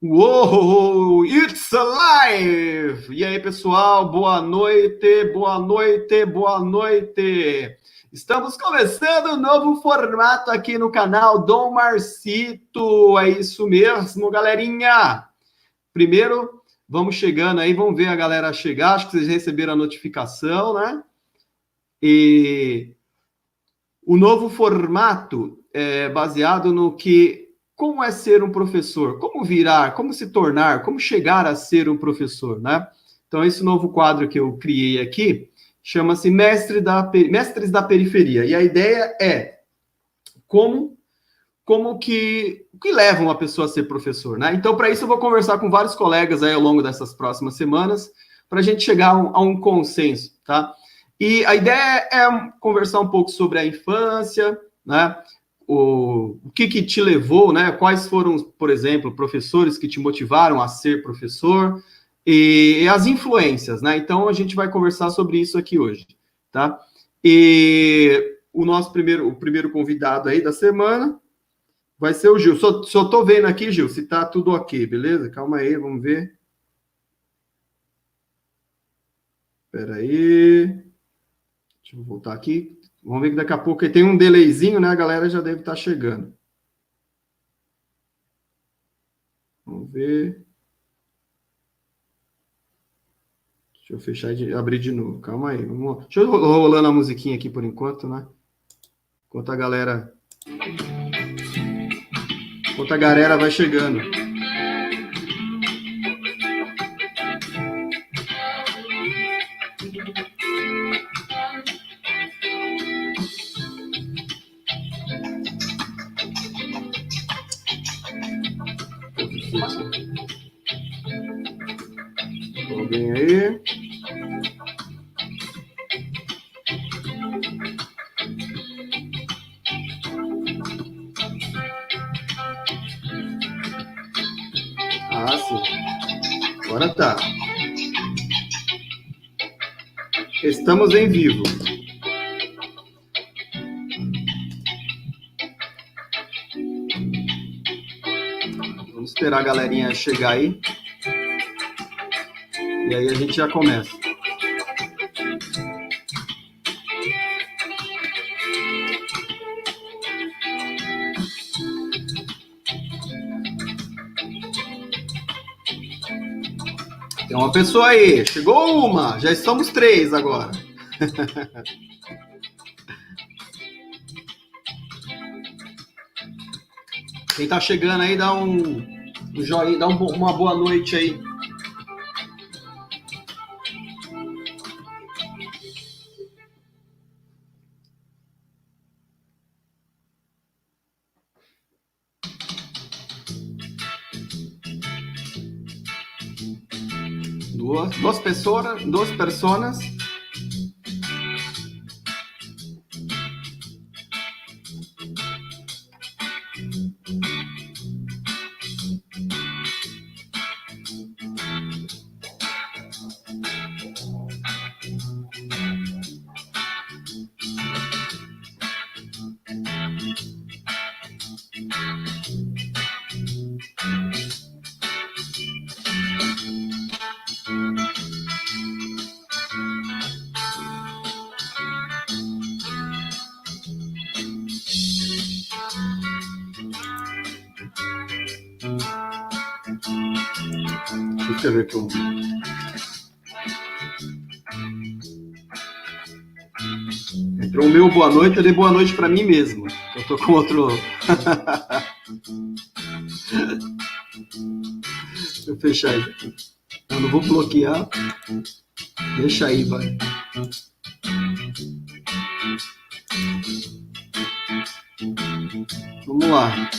Uou, it's alive! E aí, pessoal, boa noite, boa noite, boa noite. Estamos começando um novo formato aqui no canal Dom Marcito. É isso mesmo, galerinha. Primeiro, vamos chegando aí, vamos ver a galera chegar. Acho que vocês receberam a notificação, né? E o novo formato é baseado no que... Como é ser um professor? Como virar? Como se tornar? Como chegar a ser um professor, né? Então, esse novo quadro que eu criei aqui chama-se Mestres da Periferia. E a ideia é como que leva uma pessoa a ser professor, né? Então, para isso, eu vou conversar com vários colegas aí ao longo dessas próximas semanas para a gente chegar a um consenso, tá? E a ideia é conversar um pouco sobre a infância, né? O que te levou, né? Quais foram, por exemplo, professores que te motivaram a ser professor e as influências, né? Então a gente vai conversar sobre isso aqui hoje, tá? E o primeiro convidado aí da semana vai ser o Gil. Só tô vendo aqui, Gil, se tá tudo ok, beleza? Calma aí, vamos ver. Espera aí. Deixa eu voltar aqui. Vamos ver que daqui a pouco tem um delayzinho, né? A galera já deve estar chegando. Vamos ver. Deixa eu fechar e abrir de novo. Calma aí. Deixa eu rolando a musiquinha aqui por enquanto, né? Enquanto a galera vai chegando. Alguém aí? Ah, sim. Agora tá. Estamos em vivo. Vamos esperar a galerinha chegar aí. E aí a gente já começa. Tem uma pessoa aí. Chegou uma. Já estamos 3 agora. Quem tá chegando aí, dá um joinha, dá uma boa noite aí. Duas personas. Deixa eu ver aqui. Entrou o meu boa noite, eu dei boa noite para mim mesmo. Eu tô com outro. Deixa eu fechar isso aqui. Eu não vou bloquear. Deixa aí, vai. Vamos lá.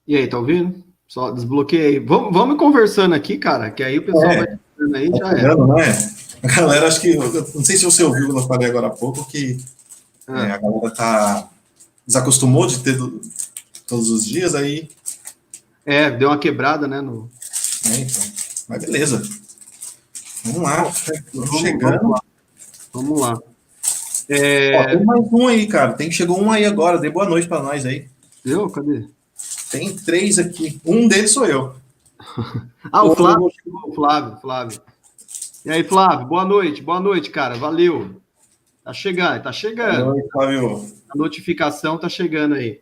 E aí, tá ouvindo? Só desbloqueei. Vamos conversando aqui, cara, que aí o pessoal vai chegando aí, já é. Né? A galera, acho que, não sei se você ouviu quando eu falei agora há pouco, que a galera tá desacostumou de ter todos os dias, aí... Deu uma quebrada, né? Então. Mas beleza. Vamos lá. Chegando. Vamos lá. Tem mais um aí, cara. Chegou um aí agora. Dê boa noite para nós aí. Deu? Cadê? Tem 3 aqui. Um deles sou eu. O Flávio chegou. Flávio. E aí, Flávio, boa noite, cara. Valeu. Tá chegando. Boa noite, Flávio. A notificação tá chegando aí.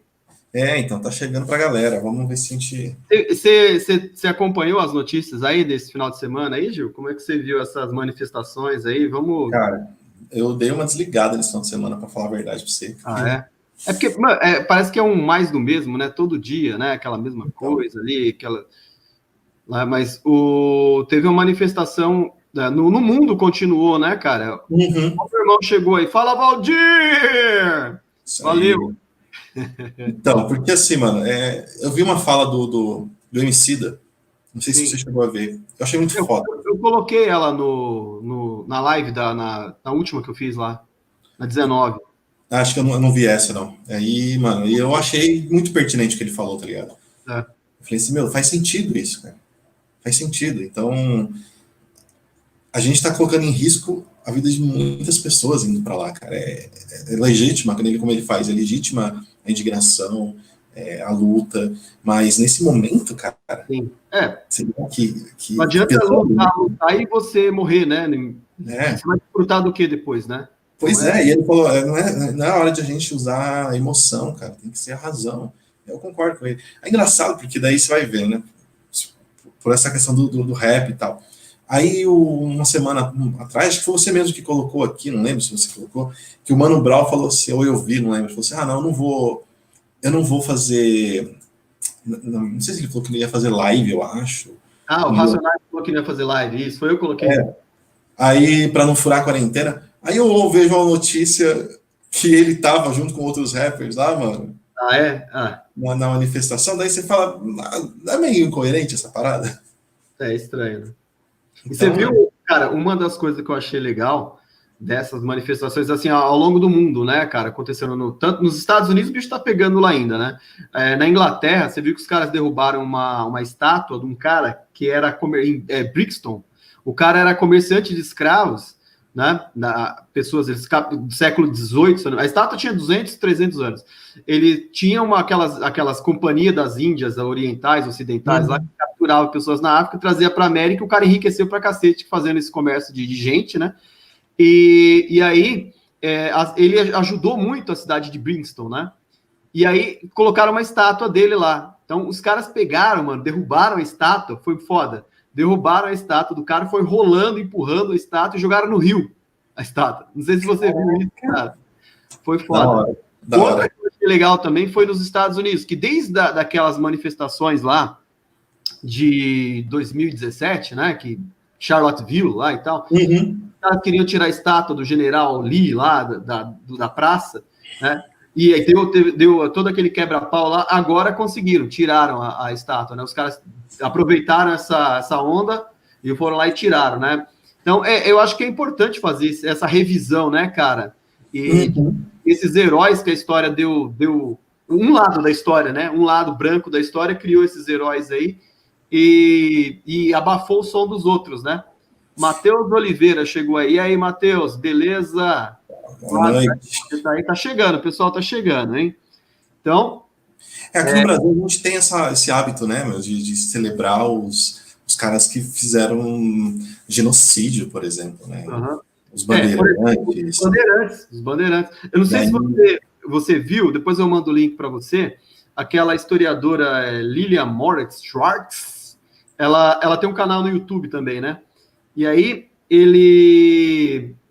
Então, tá chegando pra galera. Vamos ver se a gente... Você acompanhou as notícias aí desse final de semana aí, Gil? Como é que você viu essas manifestações aí? Vamos... Cara, eu dei uma desligada nesse final de semana, pra falar a verdade pra você. É porque parece que é um mais do mesmo, né? Todo dia, né? Aquela mesma coisa ali, mas teve uma manifestação... No mundo continuou, né, cara? O meu irmão chegou aí. Fala, Valdir! Valeu! Então, porque assim, mano, eu vi uma fala do Emicida, não sei se você chegou a ver, eu achei muito foda. Eu coloquei ela na live, na última que eu fiz lá, na 19. Acho que eu não vi essa, não. Aí, mano, eu achei muito pertinente o que ele falou, tá ligado? Eu falei assim, faz sentido isso, cara. Faz sentido. Então, a gente tá colocando em risco a vida de muitas pessoas indo para lá, cara. É legítima, como ele faz, é legítima a indignação, a luta, mas nesse momento, cara, sim. Que não adianta lutar e você morrer, né? Você vai desfrutar do que depois, né? Pois e ele falou, não é hora de a gente usar a emoção, cara, tem que ser a razão. Eu concordo com ele. É engraçado, porque daí você vai ver, né? Por essa questão do rap e tal. Aí, uma semana atrás, acho que foi você mesmo que colocou aqui, não lembro se você colocou, que o Mano Brown falou assim, ou eu vi, não lembro, falou assim, eu não vou fazer, não sei se ele falou que ele ia fazer live, eu acho. O Racionais falou que não ia fazer live, isso, foi eu que coloquei. Aí, para não furar a quarentena, aí eu vejo uma notícia que ele tava junto com outros rappers lá, mano. Na manifestação, daí você fala, não é meio incoerente essa parada? É estranho, né? E você viu, cara, uma das coisas que eu achei legal dessas manifestações, assim, ao longo do mundo, né, cara, acontecendo tanto nos Estados Unidos, o bicho tá pegando lá ainda, né? Na Inglaterra, você viu que os caras derrubaram uma estátua de um cara que era em Brixton. O cara era comerciante de escravos, né? Pessoas do século XVIII. A estátua tinha 200, 300 anos. Ele tinha aquelas companhias das Índias orientais, ocidentais, lá que capturava pessoas na África, trazia para a América, e o cara enriqueceu pra cacete fazendo esse comércio de gente, né? E aí ele ajudou muito a cidade de Brixton, né? E aí colocaram uma estátua dele lá. Então os caras pegaram, mano, derrubaram a estátua, foi foda. Derrubaram a estátua do cara, foi rolando, empurrando a estátua e jogaram no rio a estátua. Não sei se você viu isso, cara. Foi foda. Outra coisa legal também foi nos Estados Unidos, que desde daquelas manifestações lá de 2017, né, que Charlottesville lá e tal, os caras queriam tirar a estátua do general Lee lá da praça, né, e aí deu todo aquele quebra-pau lá, agora conseguiram, tiraram a estátua, né, os caras aproveitaram essa onda e foram lá e tiraram, né, então eu acho que é importante fazer essa revisão, né, cara, e esses heróis que a história deu um lado da história, né, um lado branco da história criou esses heróis aí, e abafou o som dos outros, né? Matheus Oliveira chegou aí. E aí, Matheus, beleza? Boa noite. Tá chegando, o pessoal tá chegando, hein? Então... aqui no Brasil a gente tem esse hábito, né, de celebrar os caras que fizeram genocídio, por exemplo, né? Os bandeirantes. Os bandeirantes. Eu não sei se você viu, depois eu mando o link para você, aquela historiadora Lilian Moritz Schwartz, ela tem um canal no YouTube também, né? E aí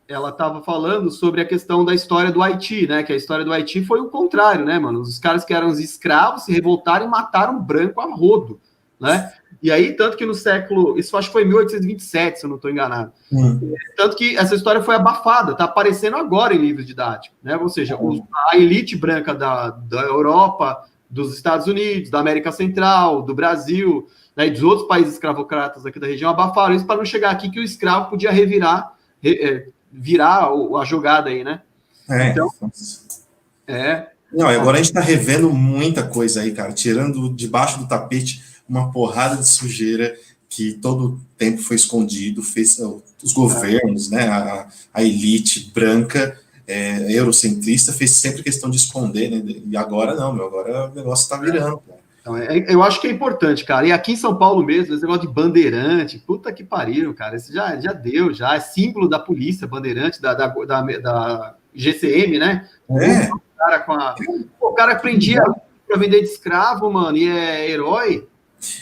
ela estava falando sobre a questão da história do Haiti, né? Que a história do Haiti foi o contrário, né, mano? Os caras que eram os escravos se revoltaram e mataram branco a rodo, né? E aí, tanto que no século... Isso acho que foi em 1827, se eu não estou enganado. Tanto que essa história foi abafada, tá aparecendo agora em livros didáticos, né? Ou seja, a elite branca da Europa, dos Estados Unidos, da América Central, do Brasil, né, e dos outros países escravocratas aqui da região, abafaram isso para não chegar aqui que o escravo podia virar a jogada aí, né? Então, Não, e agora a gente está revendo muita coisa aí, cara, tirando debaixo do tapete uma porrada de sujeira que todo tempo foi escondido, fez os governos, né, a elite branca, eurocentrista, fez sempre questão de esconder, né, e agora não, agora o negócio está virando, cara. Então, eu acho que é importante, cara. E aqui em São Paulo mesmo, esse negócio de bandeirante, puta que pariu, cara. Isso já deu, já. É símbolo da polícia, bandeirante, da GCM, né? O cara prendia pra vender de escravo, mano, e é herói.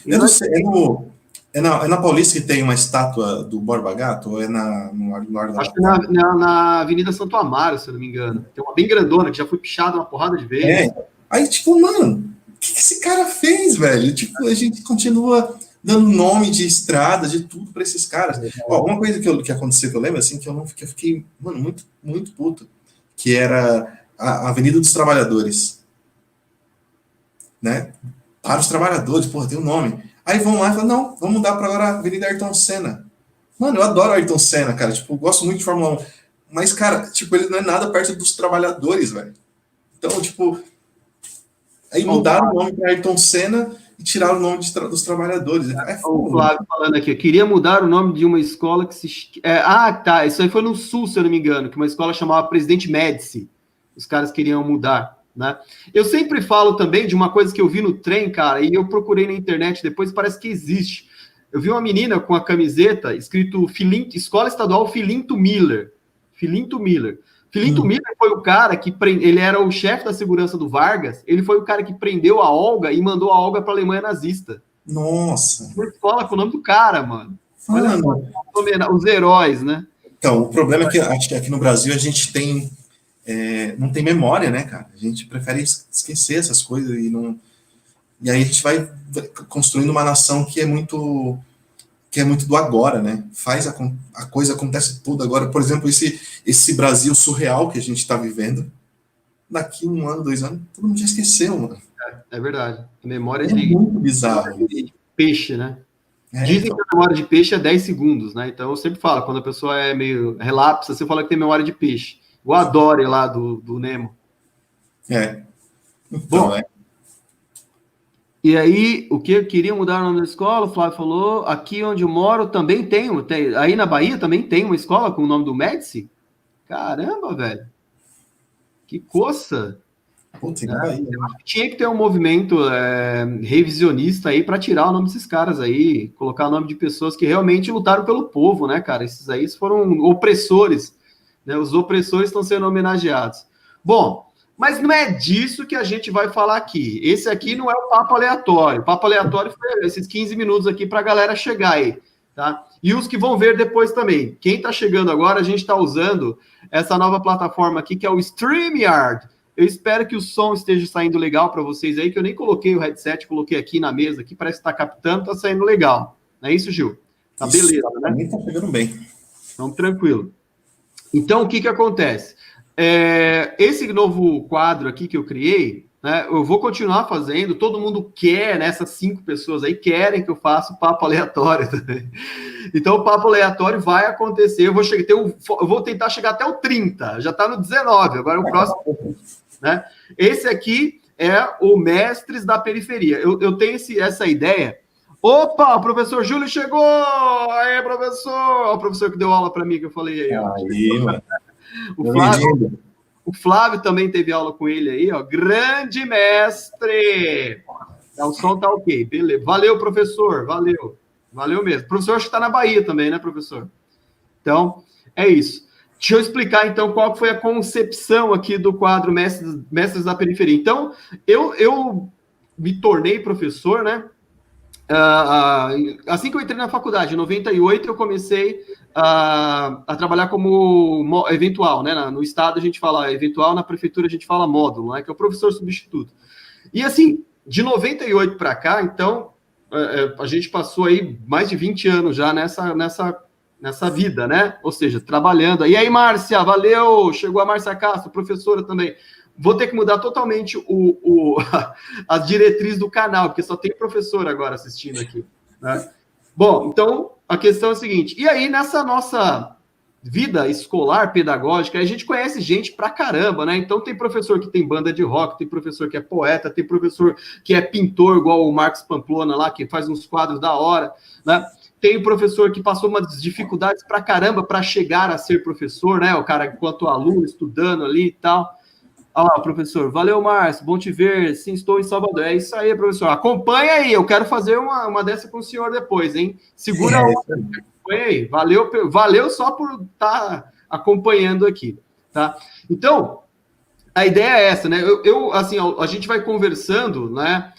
Eu não sei, é na Paulista que tem uma estátua do Borba Gato, ou é no Largo da... Acho que na Avenida Santo Amaro, se eu não me engano. Tem uma bem grandona, que já foi pichada uma porrada de vezes. Aí, tipo, mano... O que esse cara fez, velho? Tipo, a gente continua dando nome de estrada, de tudo para esses caras. Ó, uma coisa que aconteceu, que eu lembro, assim, que eu fiquei, mano, muito, muito puto, que era a Avenida dos Trabalhadores, né? Para os trabalhadores, porra, tem um nome. Aí vão lá e falam, não, vamos mudar para agora a Avenida Ayrton Senna. Mano, eu adoro a Ayrton Senna, cara, tipo, eu gosto muito de Fórmula 1, mas, cara, tipo, ele não é nada perto dos trabalhadores, velho. Então, tipo... Aí mudaram o nome para Ayrton Senna e tiraram o nome dos trabalhadores. O Flávio falando aqui, queria mudar o nome de uma escola que se... tá, isso aí foi no Sul, se eu não me engano, que uma escola chamava Presidente Médici. Os caras queriam mudar, né? Eu sempre falo também de uma coisa que eu vi no trem, cara, e eu procurei na internet depois, parece que existe. Eu vi uma menina com a camiseta escrito Escola Estadual Filinto Miller. Filinto Miller. Filinto Miller foi o cara que ele era o chefe da segurança do Vargas, ele foi o cara que prendeu a Olga e mandou a Olga para a Alemanha nazista. Nossa! Uma escola com o nome do cara, mano. Olha só, os heróis, né? Então, o problema é que acho que aqui no Brasil a gente não tem memória, né, cara? A gente prefere esquecer essas coisas e aí a gente vai construindo uma nação que é muito do agora, né? A coisa acontece tudo agora. Por exemplo, esse Brasil surreal que a gente está vivendo, daqui 1 ano, 2 anos, todo mundo já esqueceu, mano. É verdade. A memória muito bizarro. De peixe, né? Dizem que a memória de peixe é 10 segundos, né? Então eu sempre falo, quando a pessoa é meio relapsa, você fala que tem memória de peixe. O Dory lá do Nemo. Então, bom, e aí, o que eu queria mudar o nome da escola, o Flávio falou, aqui onde eu moro também tem, aí na Bahia também tem uma escola com o nome do Médici? Caramba, velho. Que coça. Tinha que ter um movimento revisionista aí para tirar o nome desses caras aí, colocar o nome de pessoas que realmente lutaram pelo povo, né, cara? Esses aí foram opressores, né? Os opressores estão sendo homenageados. Bom, mas não é disso que a gente vai falar aqui. Esse aqui não é o papo aleatório. O papo aleatório foi esses 15 minutos aqui para a galera chegar aí, tá? E os que vão ver depois também. Quem está chegando agora, a gente está usando essa nova plataforma aqui, que é o StreamYard. Eu espero que o som esteja saindo legal para vocês aí, que eu nem coloquei o headset, coloquei aqui na mesa, aqui parece que está captando, está saindo legal. Não é isso, Gil? Tá beleza, né? Também está chegando bem. Então, tranquilo. Então, o que acontece? Esse novo quadro aqui que eu criei, né, eu vou continuar fazendo, todo mundo quer, né, essas 5 pessoas aí querem que eu faça o papo aleatório também. Então, o papo aleatório vai acontecer, eu vou tentar chegar até o 30, já está no 19, agora o próximo, né? Esse aqui é o Mestres da Periferia. Eu tenho essa ideia. Opa, o professor Júlio chegou! Aí, professor! O professor que deu aula para mim, que eu falei aí. Aí, mano. O Flávio também teve aula com ele aí, ó. Grande mestre! O som tá ok, beleza. Valeu, professor, valeu. Valeu mesmo. O professor acho que tá na Bahia também, né, professor? Então, é isso. Deixa eu explicar, então, qual foi a concepção aqui do quadro Mestres da Periferia. Então, eu me tornei professor, né? Assim que eu entrei na faculdade, em 98, eu comecei a trabalhar como eventual, né? No estado a gente fala eventual, na prefeitura a gente fala módulo, né? Que é o professor substituto. E assim, de 98 para cá, então, a gente passou aí mais de 20 anos já nessa vida, né? Ou seja, trabalhando. E aí, Márcia, valeu! Chegou a Márcia Castro, professora também. vou ter que mudar totalmente as diretrizes do canal, porque só tem professor agora assistindo aqui, né? Bom, então, a questão é a seguinte, e aí, nessa nossa vida escolar, pedagógica, a gente conhece gente pra caramba, né? Então, tem professor que tem banda de rock, tem professor que é poeta, tem professor que é pintor, igual o Marcos Pamplona lá, que faz uns quadros da hora, né? Tem professor que passou umas dificuldades pra caramba para chegar a ser professor, né? O cara, enquanto aluno, estudando ali e tal. Olha lá, professor. Valeu, Márcio. Bom te ver. Sim, estou em Salvador. É isso aí, professor. Acompanha aí. Eu quero fazer uma dessa com o senhor depois, hein? Segura a onda. Acompanha aí. Valeu só por estar acompanhando aqui, tá? Então, a ideia é essa, né? Assim, a gente vai conversando, né?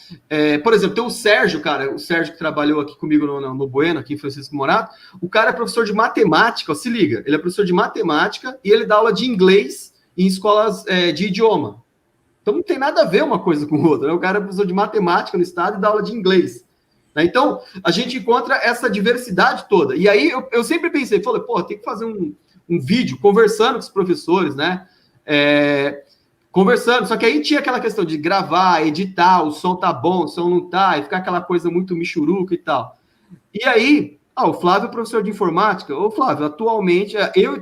Por exemplo, tem o Sérgio, cara, o Sérgio que trabalhou aqui comigo no Bueno, aqui em Francisco Morato. O cara é professor de matemática, ó, se liga. Ele é professor de matemática e ele dá aula de inglês em escolas de idioma. Então não tem nada a ver uma coisa com outra, né? O cara é professor de matemática no estado e dá aula de inglês. Né? Então, a gente encontra essa diversidade toda. E aí eu sempre pensei, falei, pô, tem que fazer um vídeo conversando com os professores, né? Conversando, só que aí tinha aquela questão de gravar, editar, o som tá bom, o som não tá, e ficar aquela coisa muito michuruca e tal. E aí, o Flávio é professor de informática. Ô, Flávio, atualmente,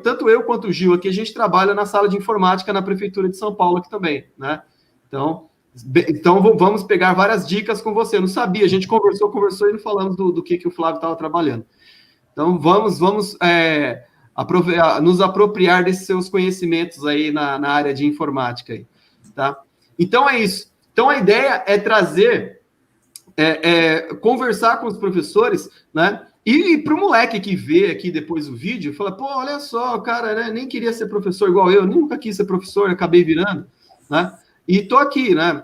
tanto eu quanto o Gil aqui, a gente trabalha na sala de informática na Prefeitura de São Paulo aqui também, né? Então vamos pegar várias dicas com você. Eu não sabia, a gente conversou e não falamos do que o Flávio estava trabalhando. Então, vamos nos apropriar desses seus conhecimentos aí na área de informática aí, tá? Então, é isso. Então, a ideia é trazer, conversar com os professores, né? E para o moleque que vê aqui depois o vídeo, fala, pô, olha só, cara, né, nem queria ser professor igual eu, nunca quis ser professor, acabei virando, né? E tô aqui, né?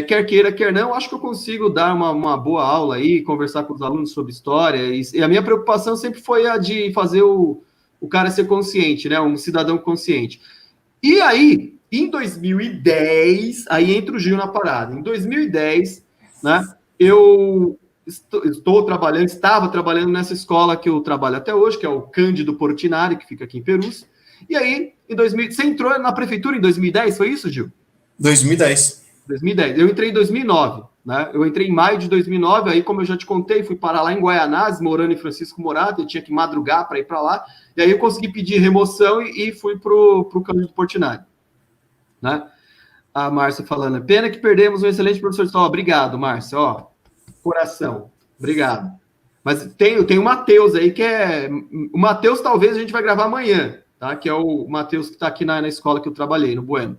Quer queira, quer não, acho que eu consigo dar uma boa aula aí, conversar com os alunos sobre história, e a minha preocupação sempre foi a de fazer o cara ser consciente, né? Um cidadão consciente. E aí, em 2010, aí entra o Gil na parada. Em 2010, né? Eu estava trabalhando nessa escola que eu trabalho até hoje, que é o Cândido Portinari, que fica aqui em Perus. E aí, você entrou na prefeitura em 2010, foi isso, Gil? 2010. 2010. Eu entrei em 2009, né? Eu entrei em maio de 2009, aí, como eu já te contei, fui parar lá em Guaianazes, morando em Francisco Morato, eu tinha que madrugar para ir para lá, e aí eu consegui pedir remoção e fui pro Cândido Portinari, né? A Márcia falando, pena que perdemos um excelente professor de história. Obrigado, Márcia, ó, coração, obrigado. Mas tem o Matheus aí, que o Matheus talvez a gente vai gravar amanhã, tá? Que é o Matheus que está aqui na escola que eu trabalhei, no Bueno.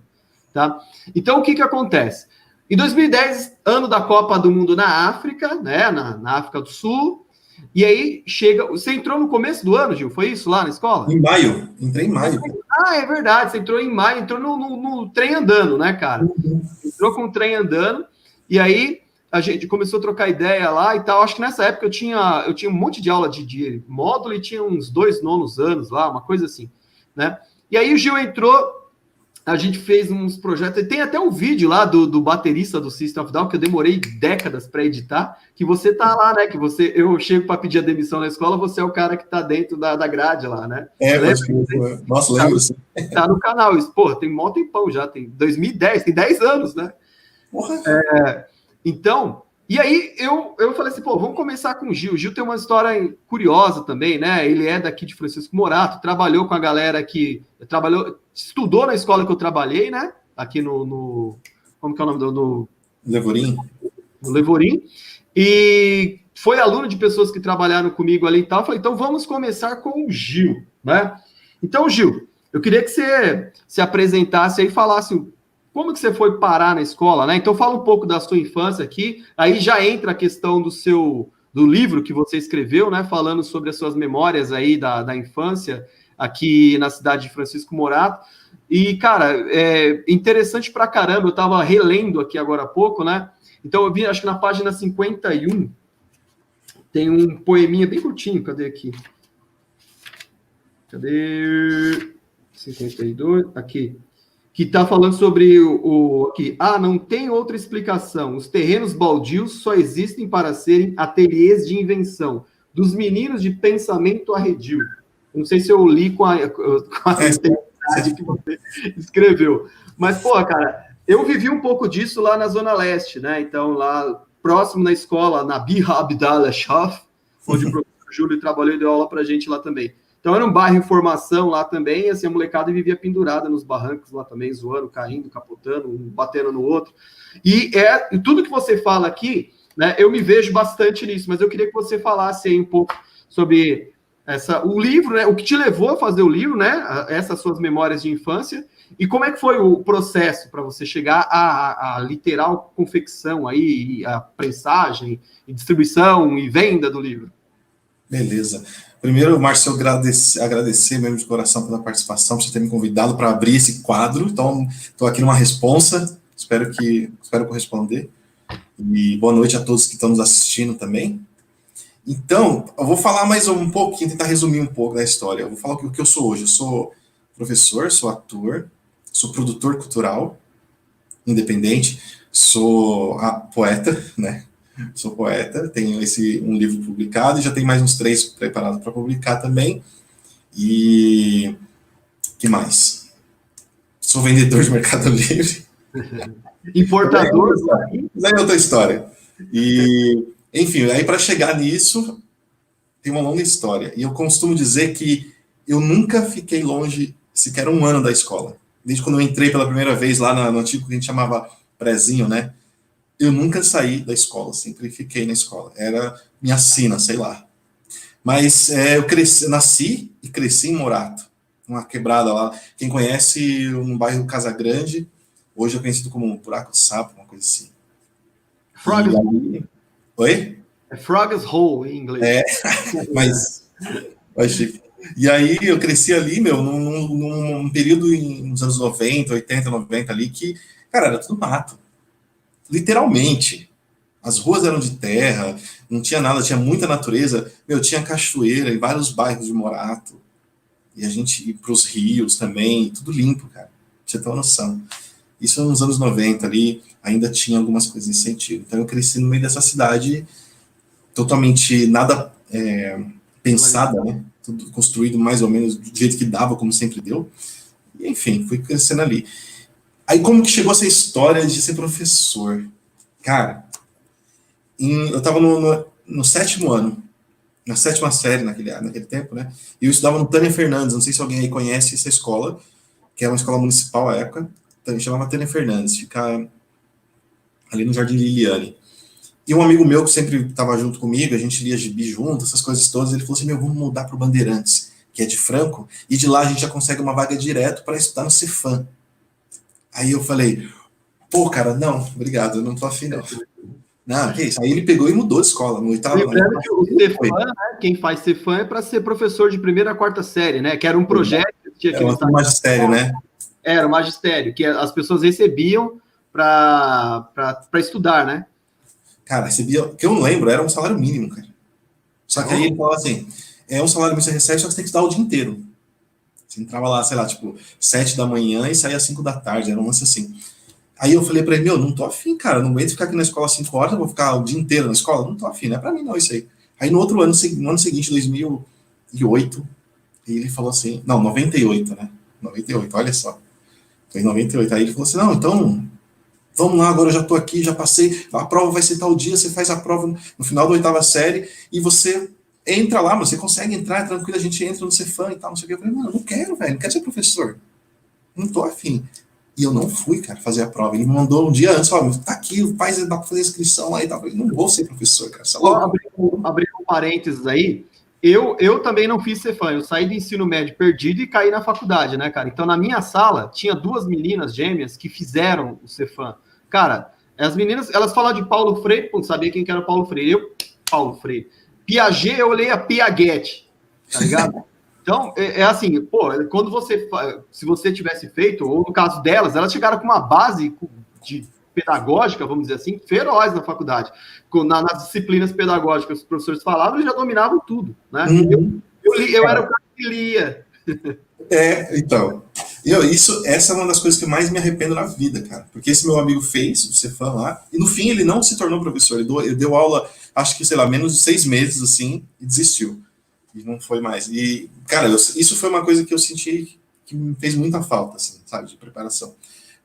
Tá? Então, o que acontece? Em 2010, ano da Copa do Mundo na África, né? Na África do Sul, e aí chega... Você entrou no começo do ano, Gil? Foi isso lá na escola? Em maio, entrei em maio. É verdade, você entrou em maio, entrou no trem andando, né, cara? Entrou com o trem andando, e aí a gente começou a trocar ideia lá e tal. Acho que nessa época eu tinha um monte de aula de módulo e tinha uns 2 nonos anos lá, uma coisa assim, né? E aí o Gil entrou... A gente fez uns projetos, tem até um vídeo lá do baterista do System of Down, que eu demorei décadas para editar, que você tá lá, né? Eu chego para pedir a demissão na escola, você é o cara que tá dentro da grade lá, né? Nossa, lembro. Tá no canal, isso, pô, tem mó tempão já, tem 2010, tem 10 anos, né? Então, e aí eu falei assim, pô, vamos começar com o Gil. O Gil tem uma história curiosa também, né? Ele é daqui de Francisco Morato, trabalhou com a galera que estudou na escola que eu trabalhei, né? Aqui no como que é o nome do Levorim. No Levorim. E foi aluno de pessoas que trabalharam comigo ali e tal. Eu falei, então vamos começar com o Gil, né? Então, Gil, eu queria que você se apresentasse aí e falasse como que você foi parar na escola, né? Então fala um pouco da sua infância aqui, aí já entra a questão do livro que você escreveu, né? Falando sobre as suas memórias aí da infância aqui na cidade de Francisco Morato. E, cara, é interessante pra caramba, eu tava relendo aqui agora há pouco, né? Então eu vi, acho que na página 51 tem um poeminha bem curtinho, cadê aqui? Cadê? 52, aqui. Que está falando sobre aqui. Não tem outra explicação. Os terrenos baldios só existem para serem ateliês de invenção dos meninos de pensamento arredio. Não sei se eu li com a intensidade que você escreveu. Mas, pô, cara, Eu vivi um pouco disso lá na Zona Leste, né? Então, lá próximo da escola, na Biha Abdallah Shaf, onde o professor Júlio trabalhou e deu aula pra gente lá também. Então, era um bairro em formação lá também, assim, a molecada vivia pendurada nos barrancos lá também, zoando, caindo, capotando, um batendo no outro. E tudo que você fala aqui, né, eu me vejo bastante nisso, mas eu queria que você falasse aí um pouco sobre o livro, né, o que te levou a fazer o livro, né, essas suas memórias de infância, e como é que foi o processo para você chegar à literal confecção aí, a prensagem, e distribuição e venda do livro? Beleza. Primeiro, Márcio, agradecer mesmo de coração pela participação, por você ter me convidado para abrir esse quadro. Então, estou aqui numa responsa, espero corresponder. E boa noite a todos que estão nos assistindo também. Então, eu vou falar mais um pouquinho, tentar resumir um pouco da história. Eu vou falar o que eu sou hoje. Eu sou professor, sou ator, sou produtor cultural, independente, sou poeta, né? Sou poeta, tenho um livro publicado e já tem mais uns 3 preparados para publicar também. E que mais? Sou vendedor de Mercado Livre. Importador. Mas é outra história. E, enfim, aí para chegar nisso, tem uma longa história. E eu costumo dizer que eu nunca fiquei longe sequer um ano da escola. Desde quando eu entrei pela primeira vez lá no antigo que a gente chamava prezinho, né? Eu nunca saí da escola, sempre fiquei na escola. Era minha sina, sei lá. Mas eu nasci e cresci em Morato, uma quebrada lá. Quem conhece, no bairro Casa Grande, hoje é conhecido como um buraco de sapo, uma coisa assim. Frog's Hole. Oi? É Frog's Hole em inglês. Mas e aí eu cresci ali, num período nos anos 90, 80, 90 ali, que, cara, era tudo mato. Literalmente. As ruas eram de terra, não tinha nada, tinha muita natureza. Tinha cachoeira em vários bairros de Morato. E a gente ia para os rios também, tudo limpo, cara. Pra você ter uma noção. Isso nos anos 90 ali, ainda tinha algumas coisas nesse sentido. Então eu cresci no meio dessa cidade, totalmente nada pensada, né? Tudo construído mais ou menos do jeito que dava, como sempre deu. E, enfim, fui crescendo ali. Aí como que chegou essa história de ser professor? Cara, eu estava no 7º ano, na 7ª série naquele tempo, né? E eu estudava no Tânia Fernandes, não sei se alguém aí conhece essa escola, que era uma escola municipal à época, chamava Tânia Fernandes, fica ali no Jardim Liliane. E um amigo meu que sempre estava junto comigo, a gente lia gibi junto, essas coisas todas, ele falou assim, vamos mudar para o Bandeirantes, que é de Franco, e de lá a gente já consegue uma vaga direto para estudar no Cefam. Aí eu falei, pô, cara, não, obrigado, eu não tô afim, não. Não, que isso. Aí ele pegou e mudou de escola. No 8º. Lembrando que o Cefam, né, quem faz Cefam é para ser professor de 1ª a 4ª série, né? Que era um projeto. Era um magistério, né? Era o magistério, que as pessoas recebiam para estudar, né? Cara, recebia, que eu não lembro, era um salário mínimo, cara. Só que aí ele falava assim, é um salário mínimo que você recebe, só que você tem que estudar o dia inteiro. Você entrava lá, sei lá, tipo, 7 da manhã e saía às 5 da tarde, era um lance assim. Aí eu falei pra ele, não tô afim, cara, não aguento ficar aqui na escola 5 horas, eu vou ficar o dia inteiro na escola, não tô afim, não é pra mim não isso aí. Aí no ano seguinte, 2008, ele falou assim, não, 98, né? 98, olha só. Foi em 98, aí ele falou assim, não, então, vamos lá, agora eu já tô aqui, já passei, a prova vai ser tal dia, você faz a prova no final da 8ª série, e você entra lá, você consegue entrar, é tranquilo, a gente entra no Cefam e tal, não sei o que. Eu falei, mano, não quero, velho, não quero ser professor. Não tô afim. E eu não fui, cara, fazer a prova. Ele me mandou um dia antes, ó, tá aqui, faz, dá pra fazer inscrição lá e tal. Eu falei, não vou ser professor, cara. Abrir um parênteses aí, eu também não fiz Cefam, eu saí do ensino médio perdido e caí na faculdade, né, cara? Então, na minha sala, tinha 2 meninas gêmeas que fizeram o Cefam. Cara, as meninas, elas falavam de Paulo Freire, não sabia quem que era Paulo Freire. Paulo Freire. Piaget, eu olhei a Piaget, tá ligado? Então, é assim, pô, quando se você tivesse feito, ou no caso delas, elas chegaram com uma base pedagógica, vamos dizer assim, feroz na faculdade. Nas disciplinas pedagógicas que os professores falavam, eles já dominavam tudo, né? Eu era o cara que lia. Então, essa é uma das coisas que mais me arrependo na vida, cara, porque esse meu amigo fez o Cefam lá, e no fim ele não se tornou professor, ele deu aula, acho que, sei lá, menos de 6 meses, assim, e desistiu. E não foi mais. E, cara, isso foi uma coisa que eu senti que me fez muita falta, assim, sabe, de preparação.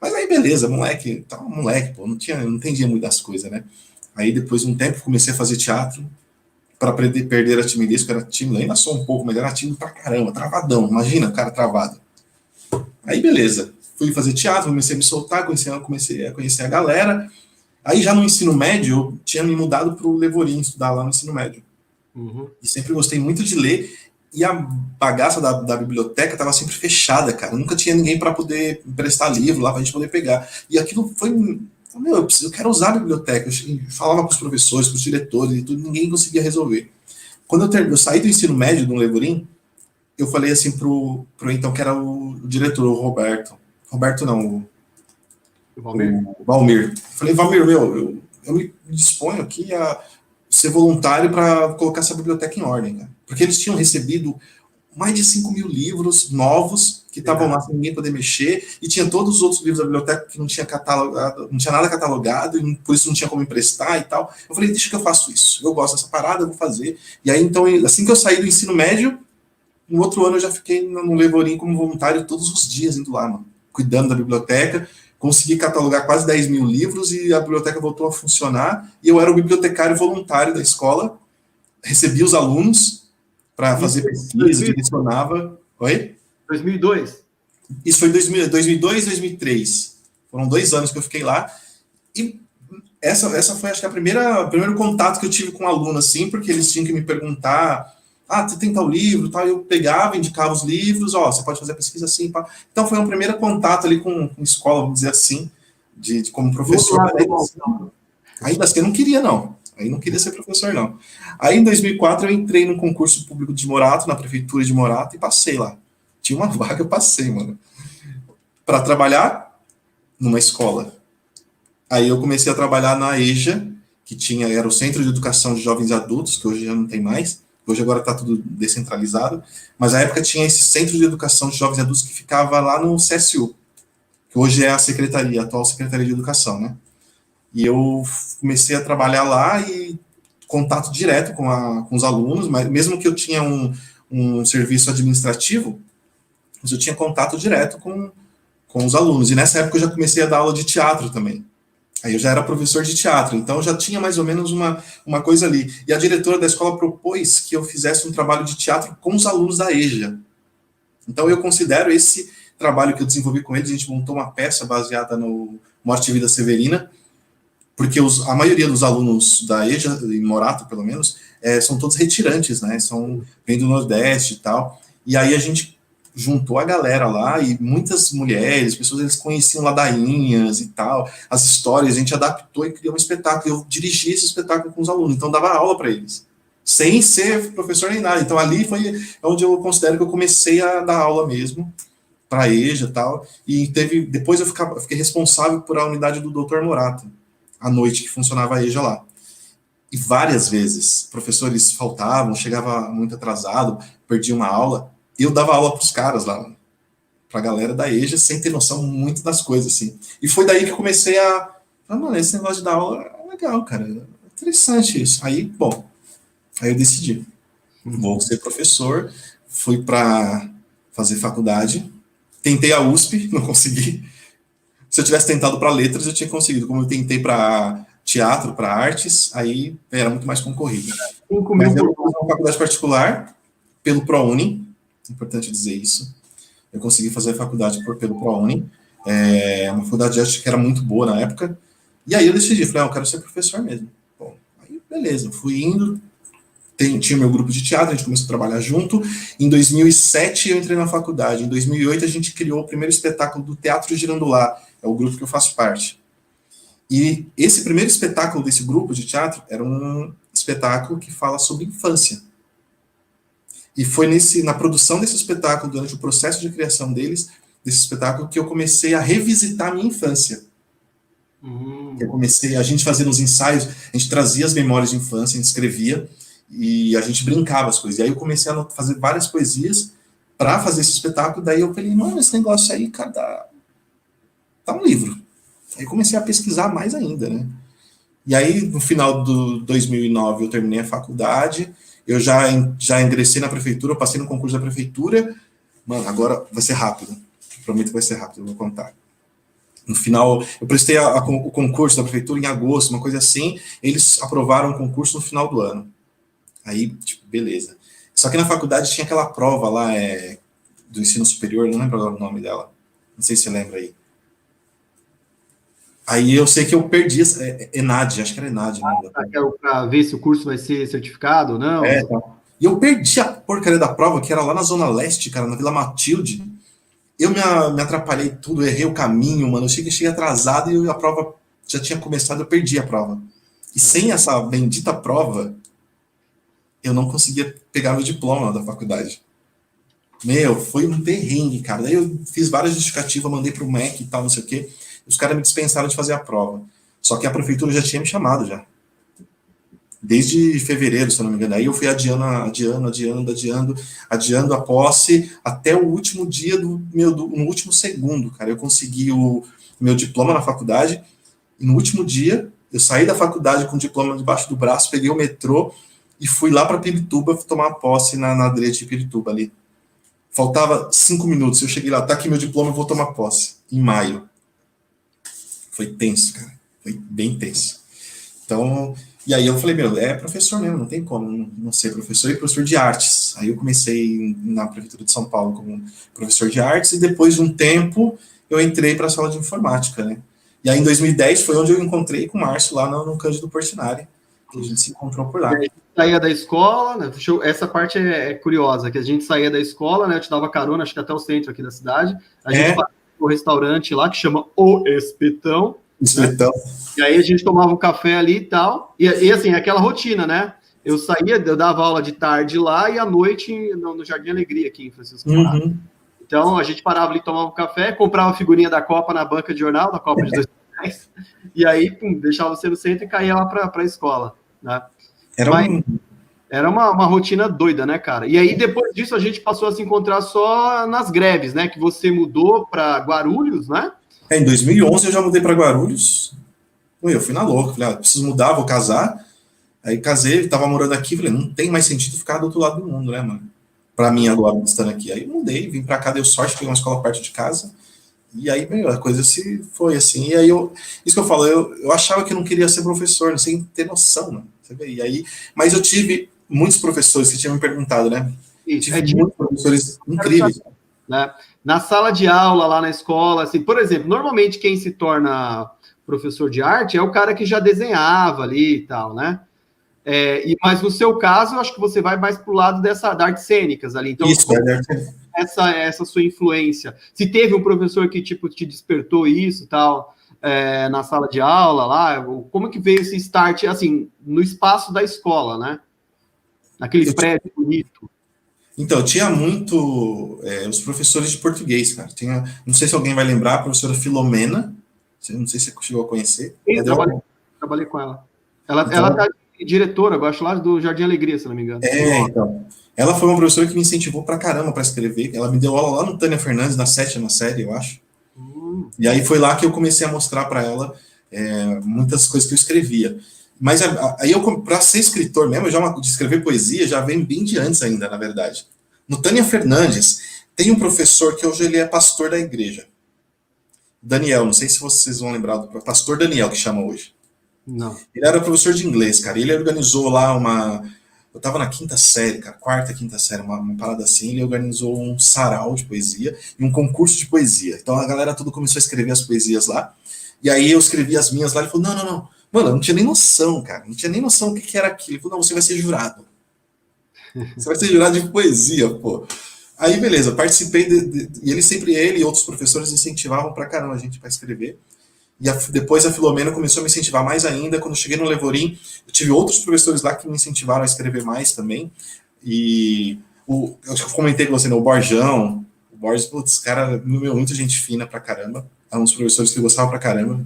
Mas aí, beleza, moleque, tava moleque, pô, não entendia muito das coisas, né? Aí, depois de um tempo, comecei a fazer teatro para perder a timidez, porque eu era tímido, ainda sou um pouco, mas era tímido pra caramba, travadão, imagina, o cara travado. Aí, beleza, fui fazer teatro, comecei a me soltar, comecei a conhecer a galera. Aí, já no ensino médio, eu tinha me mudado pro Levorim, estudar lá no ensino médio. Uhum. E sempre gostei muito de ler, e a bagaça da biblioteca estava sempre fechada, cara. Nunca tinha ninguém para poder emprestar livro lá para a gente poder pegar. E aquilo foi. Meu, eu quero usar a biblioteca. Eu falava para os professores, para os diretores e tudo, ninguém conseguia resolver. Quando eu saí do ensino médio do Levorim, eu falei assim pro então, que era o diretor, o Roberto. Roberto não, Valmir? o Valmir. Falei, Valmir, eu me disponho aqui a ser voluntário para colocar essa biblioteca em ordem, né? Porque eles tinham recebido mais de 5 mil livros novos que estavam lá sem ninguém poder mexer, e tinha todos os outros livros da biblioteca que não tinha catalogado, não tinha nada catalogado, e por isso não tinha como emprestar e tal. Eu falei, deixa que eu faço isso. Eu gosto dessa parada, eu vou fazer. E aí, então, assim que eu saí do ensino médio, no outro ano eu já fiquei no Levorim como voluntário todos os dias indo lá, mano, cuidando da biblioteca. Consegui catalogar quase 10 mil livros e a biblioteca voltou a funcionar. E eu era o bibliotecário voluntário da escola, recebia os alunos para fazer pesquisa, direcionava. Oi? 2002? Isso foi em 2002, 2003. Foram 2 anos que eu fiquei lá. E essa foi, acho que, o primeiro contato que eu tive com um aluno, assim, porque eles tinham que me perguntar: você tem tal livro, tal? Eu pegava, indicava os livros, você pode fazer a pesquisa assim, pá. Então foi um primeiro contato ali com escola, vamos dizer assim, de como professor. Ainda assim, eu não queria, não. Aí não queria ser professor, não. Aí, em 2004, eu entrei no concurso público de Morato, na prefeitura de Morato, e passei lá. Tinha uma vaga, eu passei, mano. Para trabalhar numa escola. Aí eu comecei a trabalhar na EJA, que era o Centro de Educação de Jovens e Adultos, que hoje já não tem mais. Hoje agora está tudo descentralizado. Mas na época tinha esse Centro de Educação de Jovens e Adultos que ficava lá no CSU, que hoje é a Secretaria, a atual Secretaria de Educação, né? E eu comecei a trabalhar lá e contato direto com os alunos, mas mesmo que eu tinha um serviço administrativo, mas eu tinha contato direto com os alunos. E nessa época eu já comecei a dar aula de teatro também. Aí eu já era professor de teatro, então já tinha mais ou menos uma coisa ali. E a diretora da escola propôs que eu fizesse um trabalho de teatro com os alunos da EJA. Então eu considero esse trabalho que eu desenvolvi com eles, a gente montou uma peça baseada no Morte e Vida Severina, porque a maioria dos alunos da EJA, em Morato pelo menos, são todos retirantes, né? Vêm do Nordeste e tal. E aí a gente juntou a galera lá, e muitas mulheres, pessoas, eles conheciam ladainhas e tal, as histórias, a gente adaptou e criou um espetáculo. Eu dirigi esse espetáculo com os alunos, então dava aula para eles, sem ser professor nem nada. Então ali foi onde eu considero que eu comecei a dar aula mesmo, para a EJA e tal, e depois eu fiquei responsável por a unidade do Dr. Morato, à noite, que funcionava a EJA lá. E várias vezes, professores faltavam, chegava muito atrasado, perdia uma aula, e eu dava aula para os caras lá, para a galera da EJA, sem ter noção muito das coisas, assim. E foi daí que eu comecei a mano, esse negócio de dar aula é legal, cara, é interessante isso. Aí eu decidi, vou ser professor, fui para fazer faculdade, tentei a USP, não consegui. Se eu tivesse tentado para letras, eu tinha conseguido. Como eu tentei para teatro, para artes, aí era muito mais concorrido. Mas eu fiz uma faculdade particular pelo ProUni, importante dizer isso. Eu consegui fazer a faculdade pelo ProUni, uma faculdade de arte que era muito boa na época. E aí eu decidi, falei, eu quero ser professor mesmo. Bom, aí beleza, fui indo, tinha meu grupo de teatro, a gente começou a trabalhar junto. Em 2007 eu entrei na faculdade. Em 2008 a gente criou o primeiro espetáculo do Teatro Girandolar, é o grupo que eu faço parte. E esse primeiro espetáculo desse grupo de teatro era um espetáculo que fala sobre infância. E foi na produção desse espetáculo, durante o processo de criação desse espetáculo, que eu comecei a revisitar a minha infância. A gente fazia nos ensaios, a gente trazia as memórias de infância, a gente escrevia, e a gente brincava as coisas. E aí eu comecei a fazer várias poesias para fazer esse espetáculo. Daí eu falei, mano, esse negócio aí, cara, dá um livro. Aí comecei a pesquisar mais ainda, né? E aí, no final do 2009, eu terminei a faculdade, eu já ingressei na prefeitura, eu passei no concurso da prefeitura. Mano, agora vai ser rápido. Prometo que vai ser rápido, eu vou contar. No final, eu prestei o concurso da prefeitura em agosto, uma coisa assim, eles aprovaram o concurso no final do ano. Aí, tipo, beleza. Só que na faculdade tinha aquela prova lá, do ensino superior, não lembro agora o nome dela. Não sei se você lembra aí. Aí eu sei que eu perdi, ENAD, acho que era ENAD. Para ver se o curso vai ser certificado ou não. Tá. E eu perdi a porcaria da prova, que era lá na Zona Leste, cara, na Vila Matilde. Eu me atrapalhei tudo, errei o caminho, mano. Eu cheguei atrasado e a prova já tinha começado, eu perdi a prova. E sem essa bendita prova, eu não conseguia pegar meu diploma da faculdade. Meu, foi um perrengue, cara. Daí eu fiz várias justificativas, mandei pro MEC e tal, não sei o quê. Os caras me dispensaram de fazer a prova. Só que a prefeitura já tinha me chamado já. Desde fevereiro, se eu não me engano. Aí eu fui adiando a posse até o último dia no último segundo, cara. Eu consegui o meu diploma na faculdade e no último dia eu saí da faculdade com o diploma debaixo do braço, peguei o metrô e fui lá para Pirituba tomar posse na Drede de Pirituba ali. Faltava 5 minutos, eu cheguei lá, tá aqui meu diploma, eu vou tomar posse, em maio. Foi tenso, cara. Foi bem tenso. Então, e aí eu falei, meu, é professor mesmo, não tem como não ser professor, e professor de artes. Aí eu comecei na Prefeitura de São Paulo como professor de artes, e depois de um tempo eu entrei para a sala de informática, né? E aí em 2010 foi onde eu encontrei com o Márcio lá no Cândido Portinari, que a gente se encontrou por lá. A gente saía da escola, né? Essa parte é curiosa, que a gente saía da escola, né? Eu te dava carona, acho que até o centro aqui da cidade. A gente passava no restaurante lá, que chama O Espetão. Espetão. Né? E aí a gente tomava um café ali e tal. E assim, aquela rotina, né? Eu saía, eu dava aula de tarde lá e à noite no Jardim Alegria, aqui em Francisco Morato. Então a gente parava ali, tomava um café, comprava a figurinha da Copa na banca de jornal, da Copa de 2010, e aí deixava você no centro e caía lá para a escola, né? Era uma rotina doida, né, cara? E aí, depois disso, a gente passou a se encontrar só nas greves, né? Que você mudou para Guarulhos, né? Em 2011 eu já mudei para Guarulhos. Eu fui na louca, falei, preciso mudar, vou casar. Aí casei, tava morando aqui, falei, não tem mais sentido ficar do outro lado do mundo, né, mano? Pra mim agora, estando aqui. Aí eu mudei, vim pra cá, deu sorte, peguei uma escola perto de casa. E aí, meu, a coisa se foi assim. E aí, isso que eu falo, eu achava que eu não queria ser professor, sem ter noção, mano. E aí, mas eu tive muitos professores que tinham me perguntado, né? Tive muitos professores incríveis. Né? Na sala de aula, lá na escola, assim, por exemplo, normalmente quem se torna professor de arte é o cara que já desenhava ali e tal, né? Mas no seu caso, eu acho que você vai mais pro lado da artes cênicas ali. Então, isso, essa sua influência. Se teve um professor que, tipo, te despertou isso e tal, na sala de aula lá, como que veio esse start, assim, no espaço da escola, né? Naquele prédio bonito. Então, tinha muito os professores de português, cara. Não sei se alguém vai lembrar, a professora Filomena, não sei se você chegou a conhecer. Eu trabalhei com ela. Ela tá diretora, eu acho, lá do Jardim Alegria, se não me engano. Então. Ela foi uma professora que me incentivou pra caramba pra escrever. Ela me deu aula lá no Tânia Fernandes, na 7ª série, eu acho. E aí foi lá que eu comecei a mostrar para ela muitas coisas que eu escrevia. Mas aí para ser escritor mesmo, de escrever poesia, já vem bem de antes ainda, na verdade. No Tânia Fernandes, tem um professor que hoje ele é pastor da igreja. Daniel, não sei se vocês vão lembrar do pastor Daniel, que chama hoje. Não. Ele era professor de inglês, cara. Ele organizou lá eu tava na 5ª série, cara, 4ª, 5ª série, uma parada assim. Ele organizou um sarau de poesia e um concurso de poesia. Então a galera tudo começou a escrever as poesias lá. E aí eu escrevi as minhas lá. Ele falou, não. Mano, eu não tinha nem noção, cara. Não tinha nem noção do que era aquilo. Ele falou, não, você vai ser jurado. Você vai ser jurado de poesia, pô. Aí, beleza, eu participei e ele e outros professores incentivavam pra caramba a gente pra escrever. E depois a Filomena começou a me incentivar mais ainda. Quando eu cheguei no Levorim, eu tive outros professores lá que me incentivaram a escrever mais também. E eu comentei com você, né, o Borjão. O Borges, putz, cara, muito gente fina pra caramba. Eram uns professores que eu gostava pra caramba.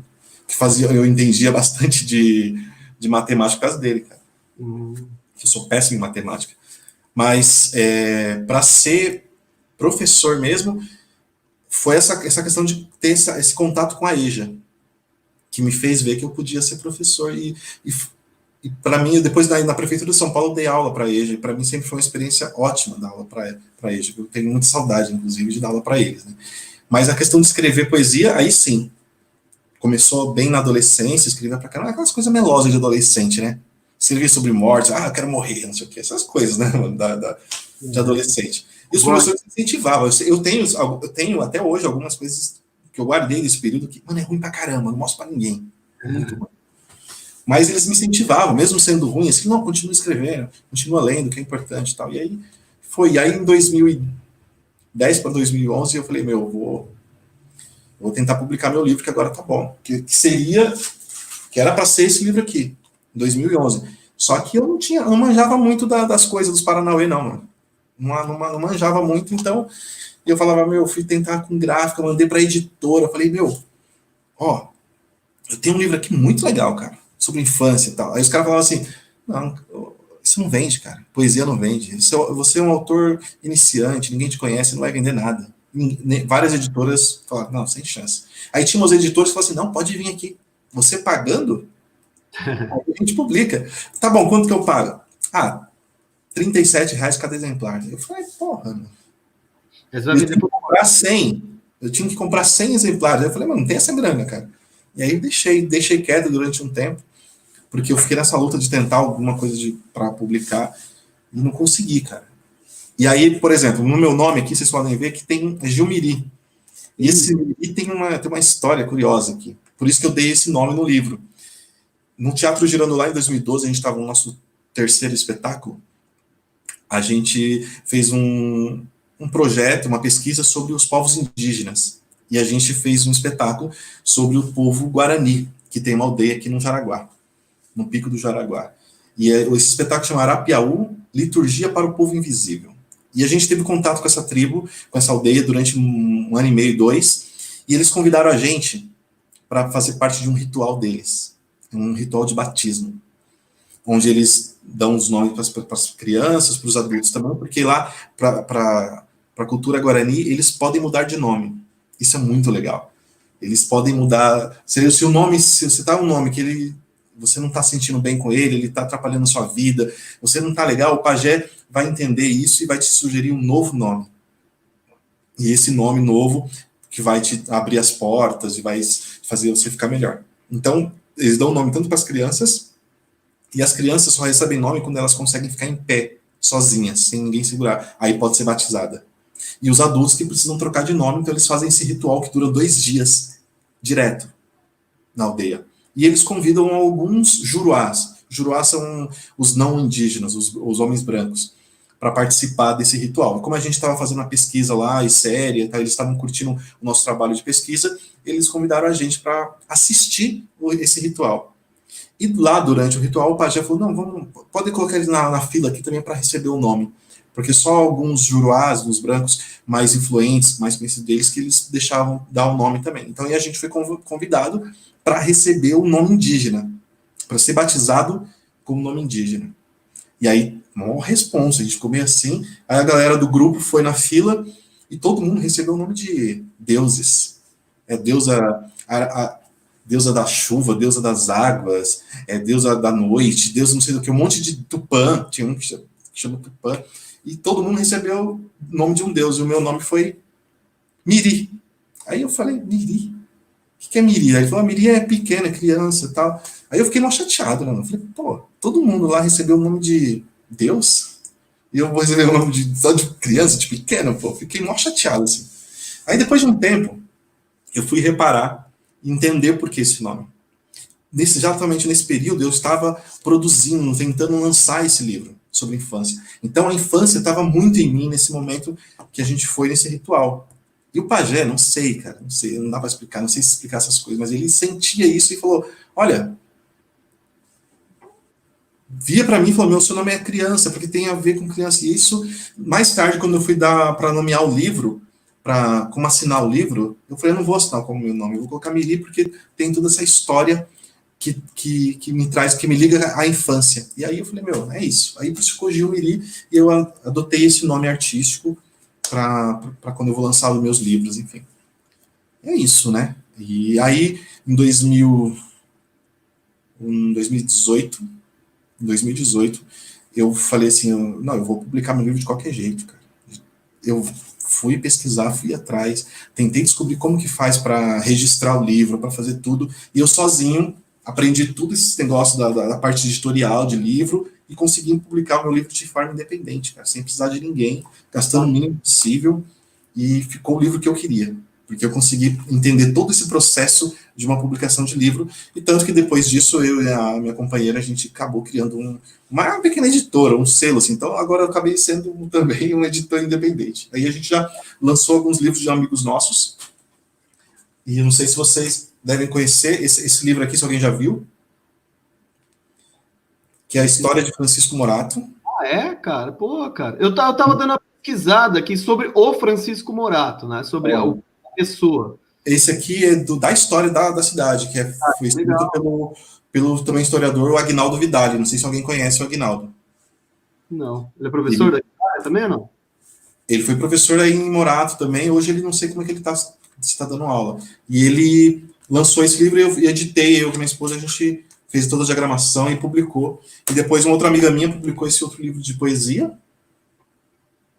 Eu entendia bastante de matemática por causa dele, cara. Eu sou péssimo em matemática. Mas para ser professor mesmo, foi essa questão de ter esse contato com a EJA, que me fez ver que eu podia ser professor. E para mim, depois na Prefeitura de São Paulo, eu dei aula para a EJA, e para mim sempre foi uma experiência ótima dar aula para a EJA. Eu tenho muita saudade, inclusive, de dar aula para eles, né? Mas a questão de escrever poesia, aí sim. começou bem na adolescência, escrevia pra caramba, aquelas coisas melosas de adolescente, né? Escrevia sobre morte, eu quero morrer, não sei o quê, essas coisas, né, de adolescente. E os professores incentivavam. Eu tenho até hoje algumas coisas que eu guardei desse período que, mano, é ruim pra caramba, não mostro pra ninguém. É muito ruim. Mas eles me incentivavam, mesmo sendo ruim, assim, não, continua escrevendo, continua lendo, que é importante e tal. E aí foi. E aí em 2010 para 2011 eu falei, vou tentar publicar meu livro, que agora tá bom. Que era para ser esse livro aqui, em 2011. Só que eu não manjava muito das coisas dos Paranauê, não, mano. Não manjava muito, então eu falava, fui tentar com gráfica, mandei pra editora, falei, ó, eu tenho um livro aqui muito legal, cara, sobre infância e tal. Aí os caras falavam assim, não, isso não vende, cara, poesia não vende. Você é um autor iniciante, ninguém te conhece, não vai vender nada. Várias editoras falaram, não, sem chance. Aí tinha umas editoras que falaram assim, não, pode vir aqui. Você pagando, aí a gente publica. Tá bom, quanto que eu pago? R$ 37 cada exemplar. Eu falei, porra, mano. Eu tinha que comprar 100. Eu tinha que comprar 100 exemplares. Eu falei, mano, não tem essa grana, cara. E aí deixei quieto durante um tempo, porque eu fiquei nessa luta de tentar alguma coisa para publicar e não consegui, cara. E aí, por exemplo, no meu nome aqui, vocês podem ver que tem Gilmiri. E esse Miri tem uma história curiosa aqui. Por isso que eu dei esse nome no livro. No Teatro Girando lá em 2012, a gente estava no nosso terceiro espetáculo. A gente fez um projeto, uma pesquisa sobre os povos indígenas. E a gente fez um espetáculo sobre o povo Guarani, que tem uma aldeia aqui no Jaraguá, no Pico do Jaraguá. E esse espetáculo chama Arapiaú, Liturgia para o Povo Invisível. E a gente teve contato com essa tribo, com essa aldeia, durante 1 ano e meio, 2, e eles convidaram a gente para fazer parte de um ritual deles, um ritual de batismo, onde eles dão os nomes para as crianças, para os adultos também, porque lá, para a cultura guarani, eles podem mudar de nome. Isso é muito legal. Eles podem mudar. Se você tá um nome que você não está sentindo bem com ele está atrapalhando a sua vida, você não está legal, o pajé vai entender isso e vai te sugerir um novo nome. E esse nome novo que vai te abrir as portas e vai fazer você ficar melhor. Então, eles dão nome tanto para as crianças, e as crianças só recebem nome quando elas conseguem ficar em pé, sozinhas, sem ninguém segurar. Aí pode ser batizada. E os adultos que precisam trocar de nome, então eles fazem esse ritual que dura 2 dias, direto, na aldeia. E eles convidam alguns juruás. Juruás são os não indígenas, os homens brancos, para participar desse ritual. E como a gente estava fazendo uma pesquisa lá, e séria, tá, eles estavam curtindo o nosso trabalho de pesquisa, eles convidaram a gente para assistir esse ritual. E lá, durante o ritual, o pajé falou, não, pode colocar eles na fila aqui também para receber o nome. Porque só alguns juruás, os brancos mais influentes, mais conhecidos deles, que eles deixavam dar o nome também. Então, aí a gente foi convidado para receber o nome indígena, para ser batizado com o nome indígena. E aí, maior responsa, a gente ficou meio assim, aí a galera do grupo foi na fila e todo mundo recebeu o nome de deuses. Deusa da chuva, deusa das águas, deusa da noite, deusa não sei do que, um monte de Tupã, tinha um que chama Tupã, e todo mundo recebeu o nome de um deus, e o meu nome foi Miri. Aí eu falei, Miri? O que é Miri? Aí ele falou, Miri é pequena, é criança e tal. Aí eu fiquei mal chateado, né? Eu falei, pô, todo mundo lá recebeu o nome de Deus? E eu vou receber o nome só de criança, de pequena, pô. Fiquei mal chateado, assim. Aí depois de um tempo, eu fui reparar e entender por que esse nome. Exatamente nesse período, eu estava produzindo, tentando lançar esse livro sobre infância. Então a infância estava muito em mim nesse momento que a gente foi nesse ritual. E o pajé, não sei, cara, não sei, não dá para explicar, não sei se explicar essas coisas, mas ele sentia isso e falou, olha, via para mim e falou, seu nome é criança, porque tem a ver com criança. E isso, mais tarde, quando eu fui dar para nomear o livro, como assinar o livro, eu falei, eu não vou assinar como meu nome, eu vou colocar Miri, porque tem toda essa história que me traz, que me liga à infância. E aí eu falei, é isso. Aí por isso ficou Gil Miri, e eu adotei esse nome artístico para quando eu vou lançar os meus livros, enfim. É isso, né? E aí, em 2018, eu falei assim, não, eu vou publicar meu livro de qualquer jeito, cara. Eu fui pesquisar, fui atrás, tentei descobrir como que faz para registrar o livro, para fazer tudo, e eu sozinho aprendi tudo esse negócio da parte editorial de livro e consegui publicar o meu livro de forma independente, cara, sem precisar de ninguém, gastando o mínimo possível, e ficou o livro que eu queria, porque eu consegui entender todo esse processo de uma publicação de livro, e tanto que depois disso, eu e a minha companheira, a gente acabou criando uma pequena editora, um selo, assim, então agora eu acabei sendo também um editor independente. Aí a gente já lançou alguns livros de amigos nossos, e eu não sei se vocês devem conhecer esse livro aqui, se alguém já viu, que é a história de Francisco Morato. Ah, é, cara? Pô, cara. Eu tava dando uma pesquisada aqui sobre o Francisco Morato, né? Sobre a pessoa. Esse aqui é da história da cidade, que foi escrito pelo também historiador, o Aguinaldo Vidali. Não sei se alguém conhece o Aguinaldo. Não. Ele é professor da história também ou não? Ele foi professor aí em Morato também. Hoje ele não sei como é que ele está dando aula. E ele lançou esse livro e eu editei, eu e minha esposa, a gente fez toda a diagramação e publicou. E depois uma outra amiga minha publicou esse outro livro de poesia.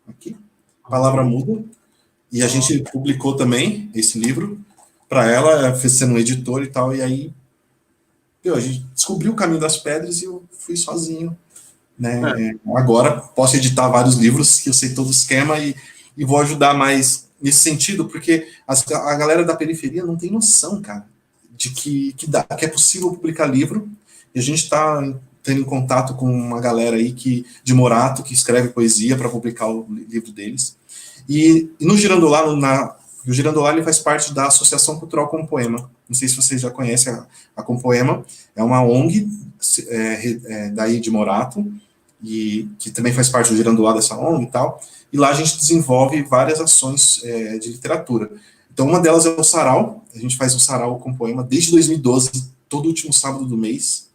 Aqui. Palavra Muda. E a gente publicou também esse livro para ela, sendo um editor e tal. E aí, a gente descobriu o caminho das pedras e eu fui sozinho. Né? Agora posso editar vários livros, que eu sei todo o esquema e vou ajudar mais nesse sentido, porque a galera da periferia não tem noção, cara, de que é possível publicar livro, e a gente está tendo em contato com uma galera aí de Morato, que escreve poesia para publicar o livro deles, e no Girandolá, o Girandolá ele faz parte da Associação Cultural Compoema. Não sei se vocês já conhecem a Compoema, é uma ONG daí de Morato, e que também faz parte do Girandolá dessa ONG e tal, e lá a gente desenvolve várias ações de literatura. Então, uma delas é o Sarau, a gente faz o Sarau com poema desde 2012, todo último sábado do mês,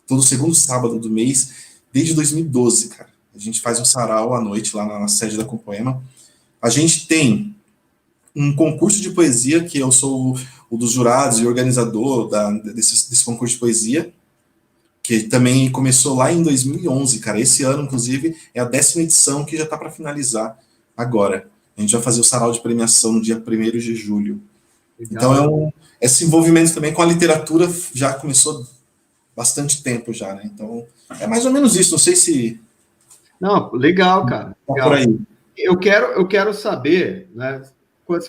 todo segundo sábado do mês, desde 2012, cara. A gente faz um sarau à noite lá na sede da Compoema. A gente tem um concurso de poesia, que eu sou o dos jurados e organizador desse concurso de poesia, que também começou lá em 2011, cara. Esse ano, inclusive, é a 10ª edição, que já está para finalizar agora. A gente vai fazer o sarau de premiação no dia 1º de julho. Legal. Então, esse envolvimento também com a literatura já começou bastante tempo já, né? Então, é mais ou menos isso. Não sei se... Não, legal, cara. Legal. Por aí. Eu quero saber, né?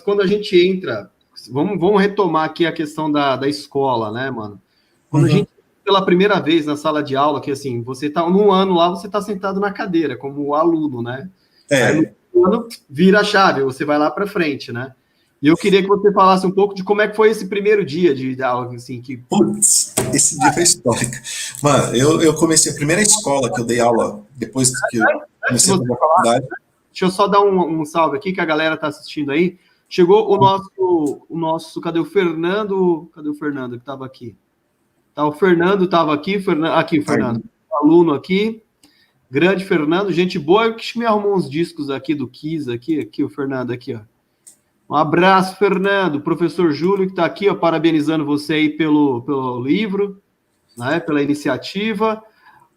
Quando a gente entra... Vamos retomar aqui a questão da escola, né, mano? Quando a gente pela primeira vez na sala de aula, que assim, você tá num ano lá, você tá sentado na cadeira, como aluno, né? Aí no ano vira a chave, você vai lá para frente, né? E eu queria que você falasse um pouco de como é que foi esse primeiro dia de aula, assim, que... Putz, esse dia foi histórico. Mano, eu comecei a primeira escola que eu dei aula, depois que eu comecei a faculdade. Deixa eu só dar um salve aqui, que a galera tá assistindo aí. Chegou o nosso, cadê o Fernando? Cadê o Fernando que tava aqui? O Fernando estava aqui, aqui o Fernando, aluno aqui, grande Fernando, gente boa, que me arrumou uns discos aqui do Kiss, aqui o Fernando aqui, ó. Um abraço, Fernando, professor Júlio, que está aqui, ó, parabenizando você aí pelo livro, né, pela iniciativa,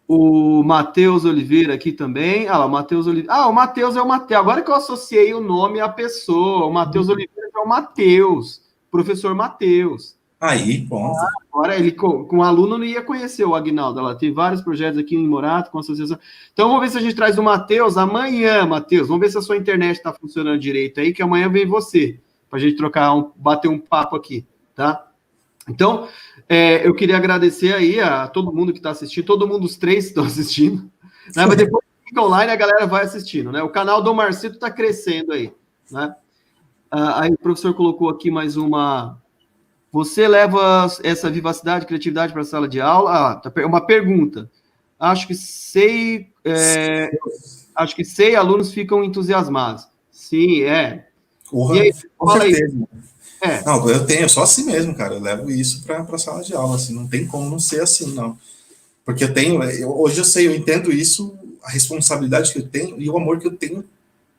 o Matheus Oliveira aqui também, o Matheus Oliveira, o Matheus é o Matheus, agora que eu associei o nome à pessoa, o Matheus Oliveira é o Matheus, professor Matheus. Aí, bom. Agora ele com um aluno não ia conhecer o Aguinaldo. Ela tem vários projetos aqui em Morato, com a associação. Então vamos ver se a gente traz o Matheus amanhã, Matheus. Vamos ver se a sua internet está funcionando direito aí, que amanhã vem você, para a gente bater um papo aqui, tá? Então, eu queria agradecer aí a todo mundo que está assistindo, todo mundo, os 3 que estão assistindo, né? Mas depois fica online, a galera vai assistindo, né? O canal do Marcito está crescendo aí, né? Aí o professor colocou aqui mais uma... Você leva essa vivacidade, criatividade para a sala de aula? Uma pergunta. Acho que sei, alunos ficam entusiasmados. Sim, Porra, e aí, com certeza. Não, eu tenho, só assim mesmo, cara. Eu levo isso para a sala de aula, assim, não tem como não ser assim, não. Porque hoje eu entendo isso, a responsabilidade que eu tenho e o amor que eu tenho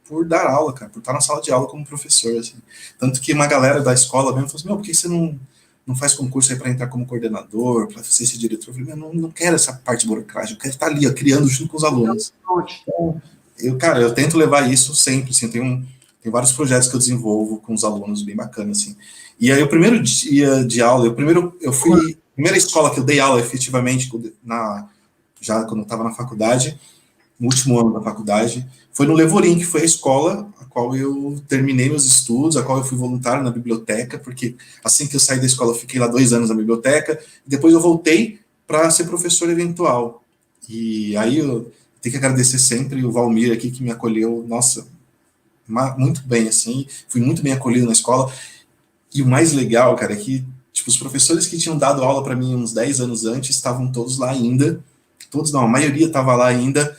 por dar aula, cara, por estar na sala de aula como professor, assim. Tanto que uma galera da escola mesmo falou assim, por que você não faz concurso aí para entrar como coordenador, para ser esse diretor? Eu falei, não quero essa parte burocrática, eu quero estar ali, ó, criando junto com os alunos. Então, eu tento levar isso sempre, assim, eu tenho Tem vários projetos que eu desenvolvo com os alunos, bem bacana, assim. E aí, o primeiro dia de aula, a primeira escola que eu dei aula efetivamente, já quando eu estava na faculdade, no último ano da faculdade, foi no Levorim, que foi a escola a qual eu terminei meus estudos, a qual eu fui voluntário na biblioteca, porque assim que eu saí da escola, eu fiquei lá 2 anos na biblioteca, e depois eu voltei para ser professor eventual. E aí eu tenho que agradecer sempre o Valmir aqui, que me acolheu, nossa, muito bem, assim, fui muito bem acolhido na escola. E o mais legal, cara, é que tipo, os professores que tinham dado aula para mim uns 10 anos antes estavam todos lá ainda, todos não, a maioria estava lá ainda,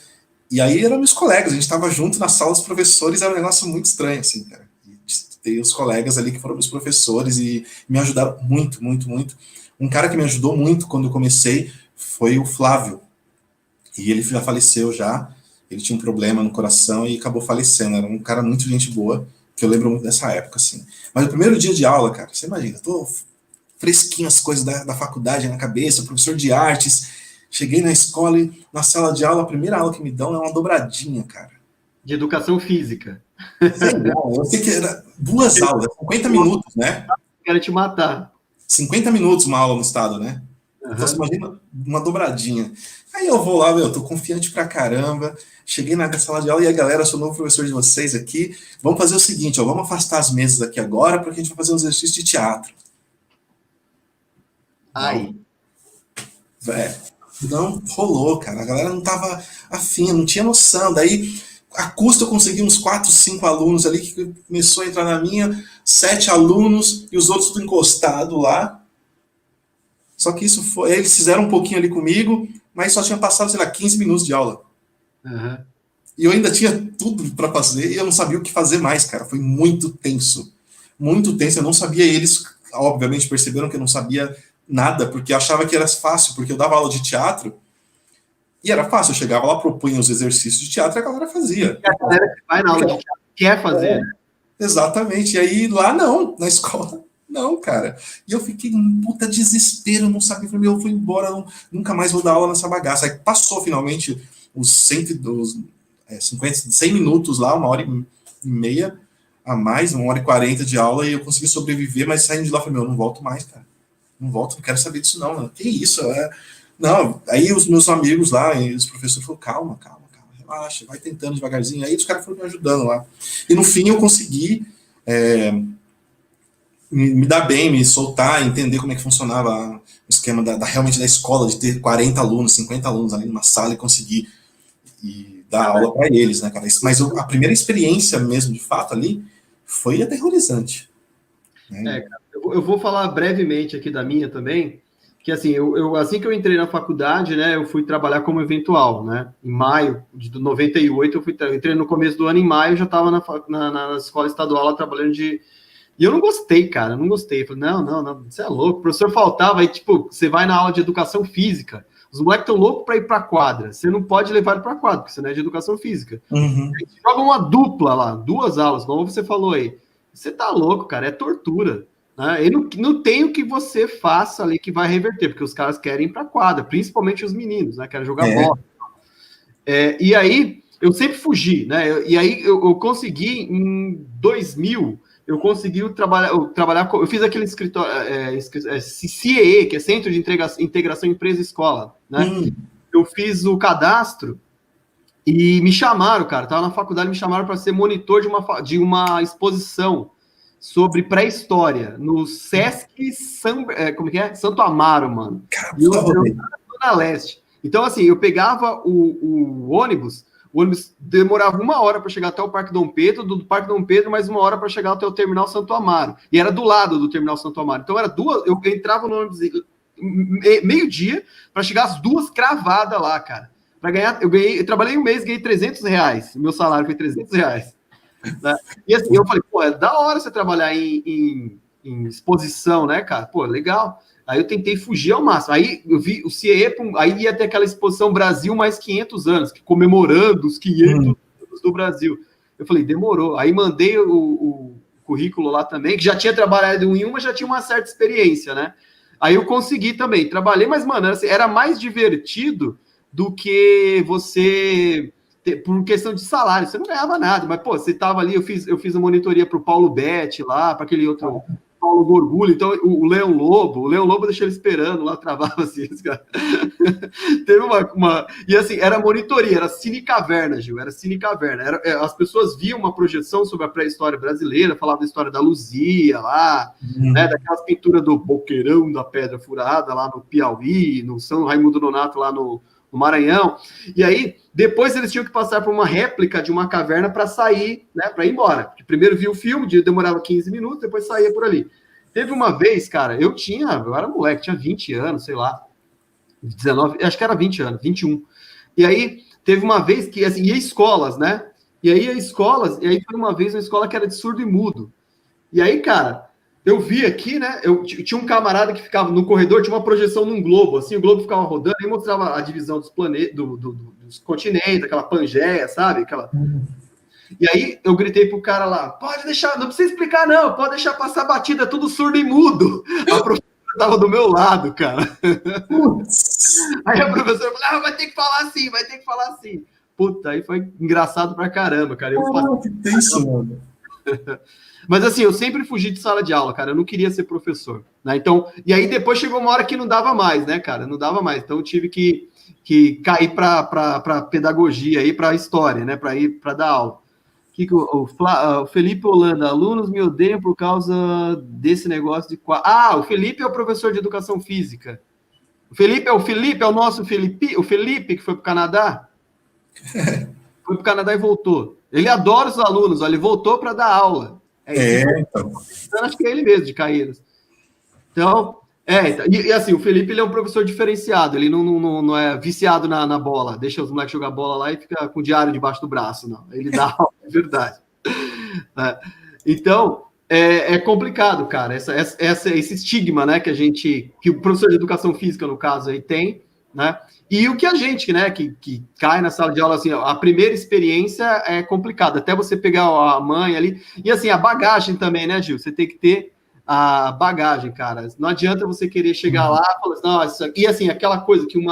e aí eram meus colegas, a gente estava junto na sala dos professores, era um negócio muito estranho, assim, cara. E tem os colegas ali que foram meus professores e me ajudaram muito, muito, muito. Um cara que me ajudou muito quando eu comecei foi o Flávio, e ele já faleceu já, ele tinha um problema no coração e acabou falecendo, era um cara muito gente boa, que eu lembro muito dessa época, assim. Mas o primeiro dia de aula, cara, você imagina, tô fresquinho as coisas da faculdade na cabeça, professor de artes. Cheguei na escola e na sala de aula, a primeira aula que me dão é uma dobradinha, cara. De educação física. Sei lá, eu sei que era 2 aulas, 50 minutos, né? Quero te matar. 50 minutos uma aula no estado, né? Uhum. Então você imagina uma dobradinha. Aí eu vou lá, eu tô confiante pra caramba. Cheguei na sala de aula e a galera, eu sou o novo professor de vocês aqui. Vamos fazer o seguinte, ó, vamos afastar as mesas aqui agora, porque a gente vai fazer um exercício de teatro. Aí. Não rolou, cara. A galera não tava afim, não tinha noção. Daí, a custa, eu consegui uns 4, 5 alunos ali que começou a entrar na minha, 7 alunos e os outros tudo encostado lá. Só que isso foi. Eles fizeram um pouquinho ali comigo, mas só tinha passado, sei lá, 15 minutos de aula. Uhum. E eu ainda tinha tudo para fazer e eu não sabia o que fazer mais, cara. Foi muito tenso. Muito tenso. Eu não sabia. Eles, obviamente, perceberam que eu não sabia nada, porque achava que era fácil, porque eu dava aula de teatro e era fácil. Eu chegava lá, propunha os exercícios de teatro e a galera fazia. E a galera que vai na aula de teatro quer fazer. Exatamente. E aí lá não, na escola. Não, cara. E eu fiquei em puta desespero, não sabia. Falei, eu vou embora, nunca mais vou dar aula nessa bagaça. Aí passou finalmente os 100 minutos lá, 1h30 a mais, 1h40 de aula, e eu consegui sobreviver, mas saindo de lá, falei, não volto mais, cara. Não volto, não quero saber disso, não. Mano. Que isso? Não, aí os meus amigos lá, e os professores falaram, calma, relaxa, vai tentando devagarzinho. Aí os caras foram me ajudando lá. E no fim eu consegui me dar bem, me soltar, entender como é que funcionava o esquema realmente da escola, de ter 40 alunos, 50 alunos ali numa sala e conseguir dar aula para eles, né, cara? Mas a primeira experiência mesmo, de fato, ali, foi aterrorizante. Né? Cara, eu vou falar brevemente aqui da minha também, que assim, assim que eu entrei na faculdade, né, eu fui trabalhar como eventual, né, em maio de 98, eu entrei no começo do ano, em maio, eu já estava na escola estadual lá, trabalhando e eu não gostei, cara, não gostei, falei, não, você é louco, o professor faltava, aí tipo, você vai na aula de educação física, os moleques estão loucos para ir para a quadra, você não pode levar ele para a quadra, porque você não é de educação física. Uhum. Joga uma dupla lá, 2 aulas, como você falou aí, você tá louco, cara, é tortura. Né? E não tem o que você faça ali que vai reverter, porque os caras querem ir para a quadra, principalmente os meninos, né? Querem jogar bola. E aí, eu sempre fugi, né? E aí, eu consegui, em 2000, eu consegui trabalhar eu fiz aquele escritório, CIEE, que é Centro de Integração Empresa-Escola, né? Eu fiz o cadastro e me chamaram, cara, tava na faculdade, me chamaram para ser monitor de uma exposição sobre pré-história no Sesc Santo Amaro, mano. E eu na Leste. Então, assim, eu pegava o ônibus demorava 1 hora para chegar até o Parque Dom Pedro, do Parque Dom Pedro, mais 1 hora para chegar até o Terminal Santo Amaro. E era do lado do Terminal Santo Amaro. Então, eu entrava no ônibus meio-dia para chegar às 2 cravadas lá, cara. Para ganhar, eu trabalhei um mês, ganhei R$300. Meu salário foi R$300. Né? E assim, eu falei, pô, é da hora você trabalhar em exposição, né, cara? Pô, legal. Aí eu tentei fugir ao máximo. Aí eu vi o CIE, aí ia ter aquela exposição Brasil mais 500 anos, comemorando os 500 anos do Brasil. Eu falei, demorou. Aí mandei o currículo lá também, que já tinha trabalhado em uma, já tinha uma certa experiência, né? Aí eu consegui também, trabalhei, mas, mano, era mais divertido do que você por questão de salário, você não ganhava nada, mas, pô, você tava ali, eu fiz a monitoria pro Paulo Betti lá, para aquele outro Paulo Gorgulho, então o Leão Lobo deixou ele esperando lá, travava assim, cara. Teve uma. E assim, era monitoria, era Cine Caverna, Gil, era Cine Caverna. As pessoas viam uma projeção sobre a pré-história brasileira, falava da história da Luzia lá, né, daquelas pinturas do Boqueirão da Pedra Furada lá no Piauí, no São Raimundo Nonato lá no Maranhão. E aí, depois eles tinham que passar por uma réplica de uma caverna para sair, né, para ir embora. Porque primeiro viu o filme, demorava 15 minutos, depois saía por ali. Teve uma vez, cara, eu era moleque, tinha 20 anos, sei lá, 19, acho que era 20 anos, 21. E aí, teve uma vez que, assim, ia escolas, né? E aí, foi uma vez uma escola que era de surdo e mudo. E aí, cara, eu vi aqui, né? Tinha um camarada que ficava no corredor, tinha uma projeção num globo, assim, o globo ficava rodando e mostrava a divisão dos planetas, dos continentes, aquela Pangeia, sabe? E aí eu gritei pro cara lá, pode deixar, não precisa explicar, não, pode deixar passar batida, tudo surdo e mudo. A professora tava do meu lado, cara. Aí a professora falou, vai ter que falar assim. Puta, aí foi engraçado pra caramba, cara. Que tenso, mano. Mas assim, eu sempre fugi de sala de aula, cara. Eu não queria ser professor, né? Então, e aí depois chegou uma hora que não dava mais, né, cara? Não dava mais. Então eu tive que cair para pedagogia aí, para história, né? Para ir para dar aula. O Felipe Holanda, alunos me odeiam por causa desse negócio de o Felipe é o professor de educação física. O Felipe é o nosso Felipe, o Felipe que foi para o Canadá. Foi para o Canadá e voltou. Ele adora os alunos, ele voltou para dar aula. Então. Acho que é ele mesmo, de Caíras. Então, e assim, o Felipe ele é um professor diferenciado, ele não é viciado na bola, deixa os moleques jogar bola lá e fica com o diário debaixo do braço, não. Ele dá aula, é verdade. Então, é complicado, cara, esse estigma, né, que o professor de educação física, no caso, aí tem, né? E o que a gente, né, que cai na sala de aula, assim, a primeira experiência é complicada, até você pegar a mãe ali, e assim, a bagagem também, né, Gil? Você tem que ter a bagagem, cara. Não adianta você querer chegar lá e falar assim, nossa, e assim, aquela coisa que um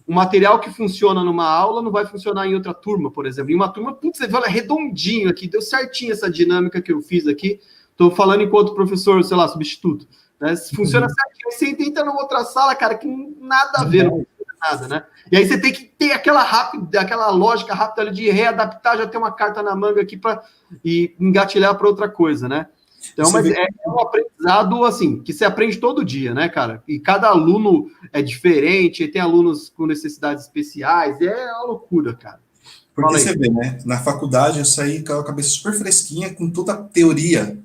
material que funciona numa aula não vai funcionar em outra turma, por exemplo. Em uma turma, putz, você fala redondinho aqui, deu certinho essa dinâmica que eu fiz aqui, estou falando enquanto professor, sei lá, substituto, né? Funciona certinho, você entra numa outra sala, cara, que nada a ver, não nada, né? E aí você tem que ter aquela lógica rápida ali de readaptar, já ter uma carta na manga aqui e engatilhar para outra coisa, né? Então, mas é um aprendizado, assim, que se aprende todo dia, né, cara? E cada aluno é diferente, e tem alunos com necessidades especiais, é uma loucura, cara. Porque você vê, né? Na faculdade eu saí com a cabeça super fresquinha, com toda a teoria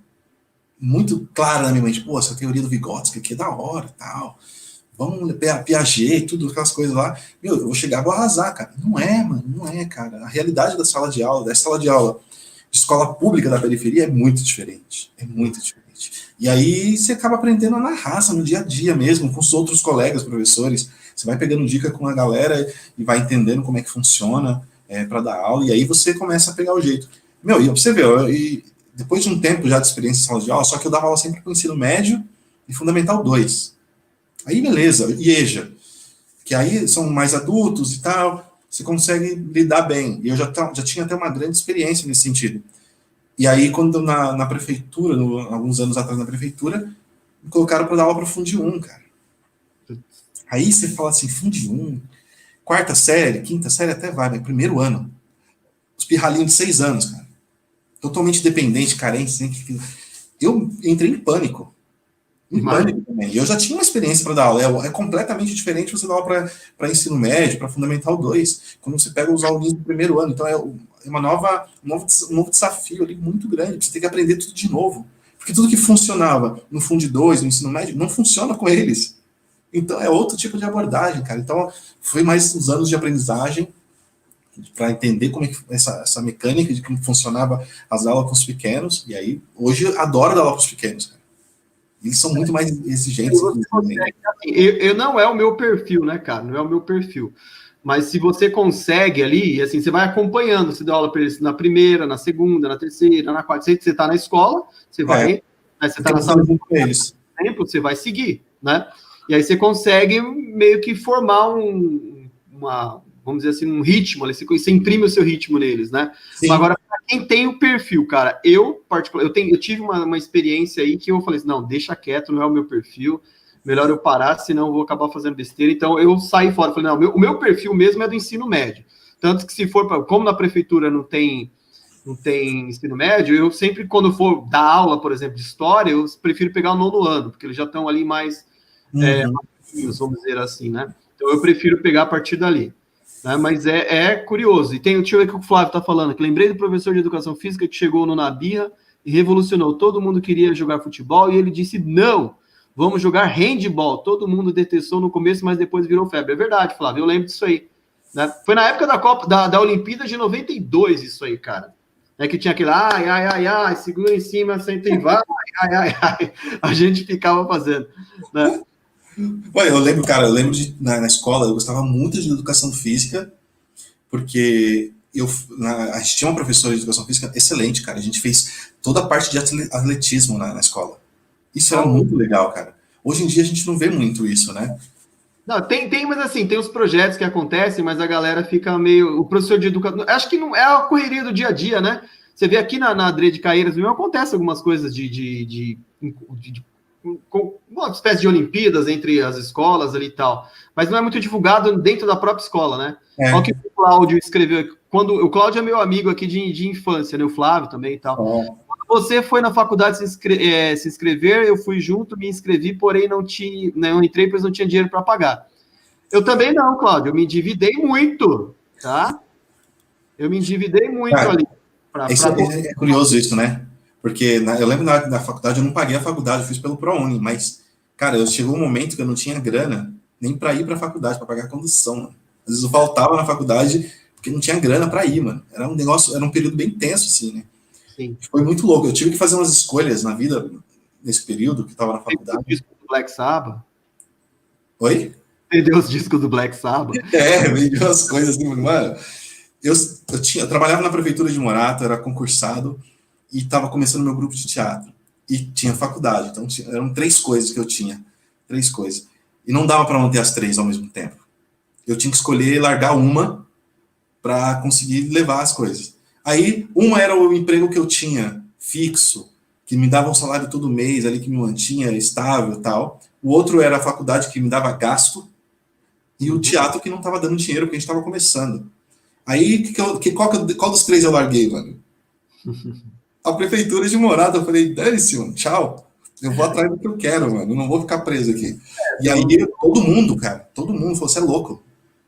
muito clara na minha mente. Pô, essa teoria do Vygotsky aqui é da hora e tal. Vamos Piaget, tudo aquelas coisas lá. Meu, eu vou chegar, vou arrasar, cara. Não é, mano, não é, cara. A realidade da sala de aula de escola pública da periferia é muito diferente. É muito diferente. E aí você acaba aprendendo na raça, no dia a dia mesmo, com os outros colegas, professores. Você vai pegando dica com a galera e vai entendendo como é que funciona para dar aula. E aí você começa a pegar o jeito. Meu, e você vê, e depois de um tempo já de experiência em sala de aula, só que eu dava aula sempre para o ensino médio e Fundamental 2. Aí beleza, IEJA, que aí são mais adultos e tal, você consegue lidar bem. E eu já tinha até uma grande experiência nesse sentido. E aí, quando na prefeitura, alguns anos atrás na prefeitura, me colocaram para dar aula para o Fundi 1, cara. Aí você fala assim, Fundi 1, quarta série, quinta série até vai, mas primeiro ano. Os pirralhinhos de 6 anos, cara. Totalmente dependente, carente. Eu entrei em pânico. Também. E eu já tinha uma experiência para dar aula. É completamente diferente você dar aula para ensino médio, para Fundamental 2, quando você pega os alunos do primeiro ano. Então é um novo desafio ali muito grande. Você tem que aprender tudo de novo. Porque tudo que funcionava no Fundi 2, no ensino médio, não funciona com eles. Então é outro tipo de abordagem, cara. Então foi mais uns anos de aprendizagem para entender como é que essa mecânica de como funcionava as aulas com os pequenos. E aí, hoje, eu adoro dar aula com os pequenos, cara. Eles são muito mais exigentes. Eu não é o meu perfil, né, cara? Não é o meu perfil. Mas se você consegue ali, assim, você vai acompanhando, você dá aula para eles na primeira, na segunda, na terceira, na quarta. Você está na escola, você vai, né, você está na sala de eles. Exemplo, você vai seguir, né? E aí você consegue meio que formar vamos dizer assim, um ritmo, você imprime o seu ritmo neles, né? Sim. Agora, para quem tem o perfil, cara, eu tive uma experiência aí que eu falei assim, não, deixa quieto, não é o meu perfil, melhor eu parar, senão eu vou acabar fazendo besteira. Então, eu saí fora, falei, não, o meu perfil mesmo é do ensino médio. Tanto que se for, como na prefeitura não tem ensino médio, eu sempre, quando for dar aula, por exemplo, de história, eu prefiro pegar o 9º ano, porque eles já estão ali mais, vamos dizer assim, né? Então, eu prefiro pegar a partir dali. Né? Mas é curioso. E deixa eu ver o que o Flávio está falando, que lembrei do professor de educação física que chegou no Nabirra e revolucionou. Todo mundo queria jogar futebol e ele disse, não, vamos jogar handball. Todo mundo detestou no começo, mas depois virou febre. É verdade, Flávio, eu lembro disso aí. Né? Foi na época da Copa, da Olimpíada de 92, isso aí, cara. É que tinha aquele, ai, segura em cima, senta e vai, ai. A gente ficava fazendo, né? Ué, eu lembro de, na escola, eu gostava muito de educação física, porque a gente tinha uma professora de educação física excelente, cara. A gente fez toda a parte de atletismo na escola. Isso era muito legal, cara. Hoje em dia a gente não vê muito isso, né? Não, mas assim, tem os projetos que acontecem, mas a galera fica meio. O professor de educação. Acho que não é a correria do dia a dia, né? Você vê aqui na Adre de Caeiras mesmo, acontece algumas coisas de uma espécie de Olimpíadas entre as escolas ali e tal, mas não é muito divulgado dentro da própria escola, né? Olha o que o Cláudio escreveu. O Cláudio é meu amigo aqui de infância, né? O Flávio também e tal. Quando você foi na faculdade se inscrever, eu fui junto, me inscrevi, porém não entrei, pois não tinha dinheiro para pagar. Eu também não, Cláudio, eu me endividei muito, tá? Eu me endividei muito ali. É curioso isso, né? Porque eu lembro na faculdade, eu não paguei a faculdade, eu fiz pelo ProUni, mas, cara, chegou um momento que eu não tinha grana nem para ir para a faculdade, para pagar a condução, mano. Às vezes eu faltava na faculdade porque não tinha grana para ir, mano. Era um período bem tenso, assim, né? Sim. Foi muito louco. Eu tive que fazer umas escolhas na vida nesse período que estava na faculdade. Tem disco do Black Sabbath? Oi? Entendeu os discos do Black Sabbath? Veio umas coisas assim, mano. Eu trabalhava na prefeitura de Morato, era concursado e estava começando meu grupo de teatro. E tinha faculdade, então eram 3 coisas que eu tinha. 3 coisas. E não dava para manter as 3 ao mesmo tempo. Eu tinha que escolher largar uma para conseguir levar as coisas. Aí, uma era o emprego que eu tinha fixo, que me dava um salário todo mês ali, que me mantinha estável e tal. O outro era a faculdade, que me dava gasto. E o teatro, que não estava dando dinheiro, porque a gente estava começando. Aí, qual dos 3 eu larguei, mano? A prefeitura de Morato. Eu falei, dane-se, mano, tchau. Eu vou atrás do que eu quero, mano. Eu não vou ficar preso aqui. E aí, todo mundo falou, você é louco.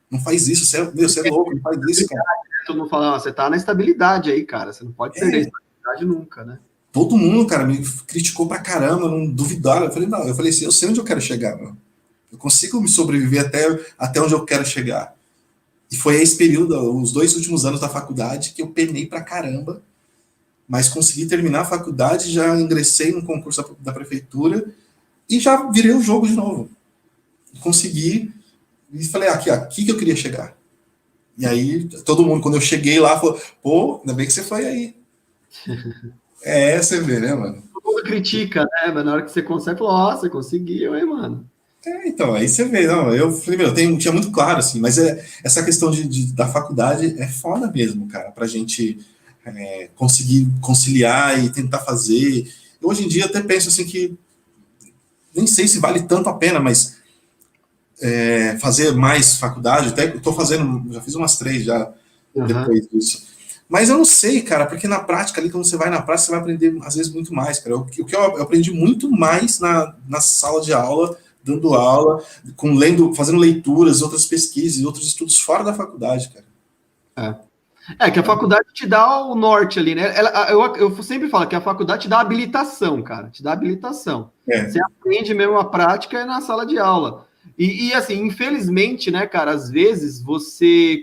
Não faz isso, você é louco, não faz isso, cara. Todo mundo fala, você tá na estabilidade aí, cara. Você não pode perder a estabilidade nunca, né? Todo mundo, cara, me criticou pra caramba, não duvidaram. Eu falei assim, eu sei onde eu quero chegar, mano. Eu consigo me sobreviver até onde eu quero chegar. E foi esse período, os 2 últimos anos da faculdade, que eu penei pra caramba, mas consegui terminar a faculdade, já ingressei no concurso da prefeitura e já virei o jogo de novo. Consegui, e falei, aqui que eu queria chegar. E aí, todo mundo, quando eu cheguei lá, falou, pô, ainda bem que você foi aí. Você vê, né, mano? Todo mundo critica, né? Mas na hora que você consegue, fala, você conseguiu, hein, mano? Então, aí você vê, não, eu falei, tinha muito claro, assim, mas essa questão da faculdade é foda mesmo, cara, pra gente conseguir conciliar e tentar fazer. Eu, hoje em dia, até penso, assim, que nem sei se vale tanto a pena, mas fazer mais faculdade, até eu tô fazendo, já fiz umas 3 já, depois disso. Mas eu não sei, cara, porque na prática, ali, quando você vai na prática, você vai aprender, às vezes, muito mais, cara. O que eu aprendi muito mais na sala de aula, dando aula, fazendo leituras, outras pesquisas, outros estudos fora da faculdade, cara. Que a faculdade te dá o norte ali, né? Eu sempre falo que a faculdade te dá habilitação, cara. Te dá habilitação. Você aprende mesmo a prática na sala de aula. E assim, infelizmente, né, cara, às vezes você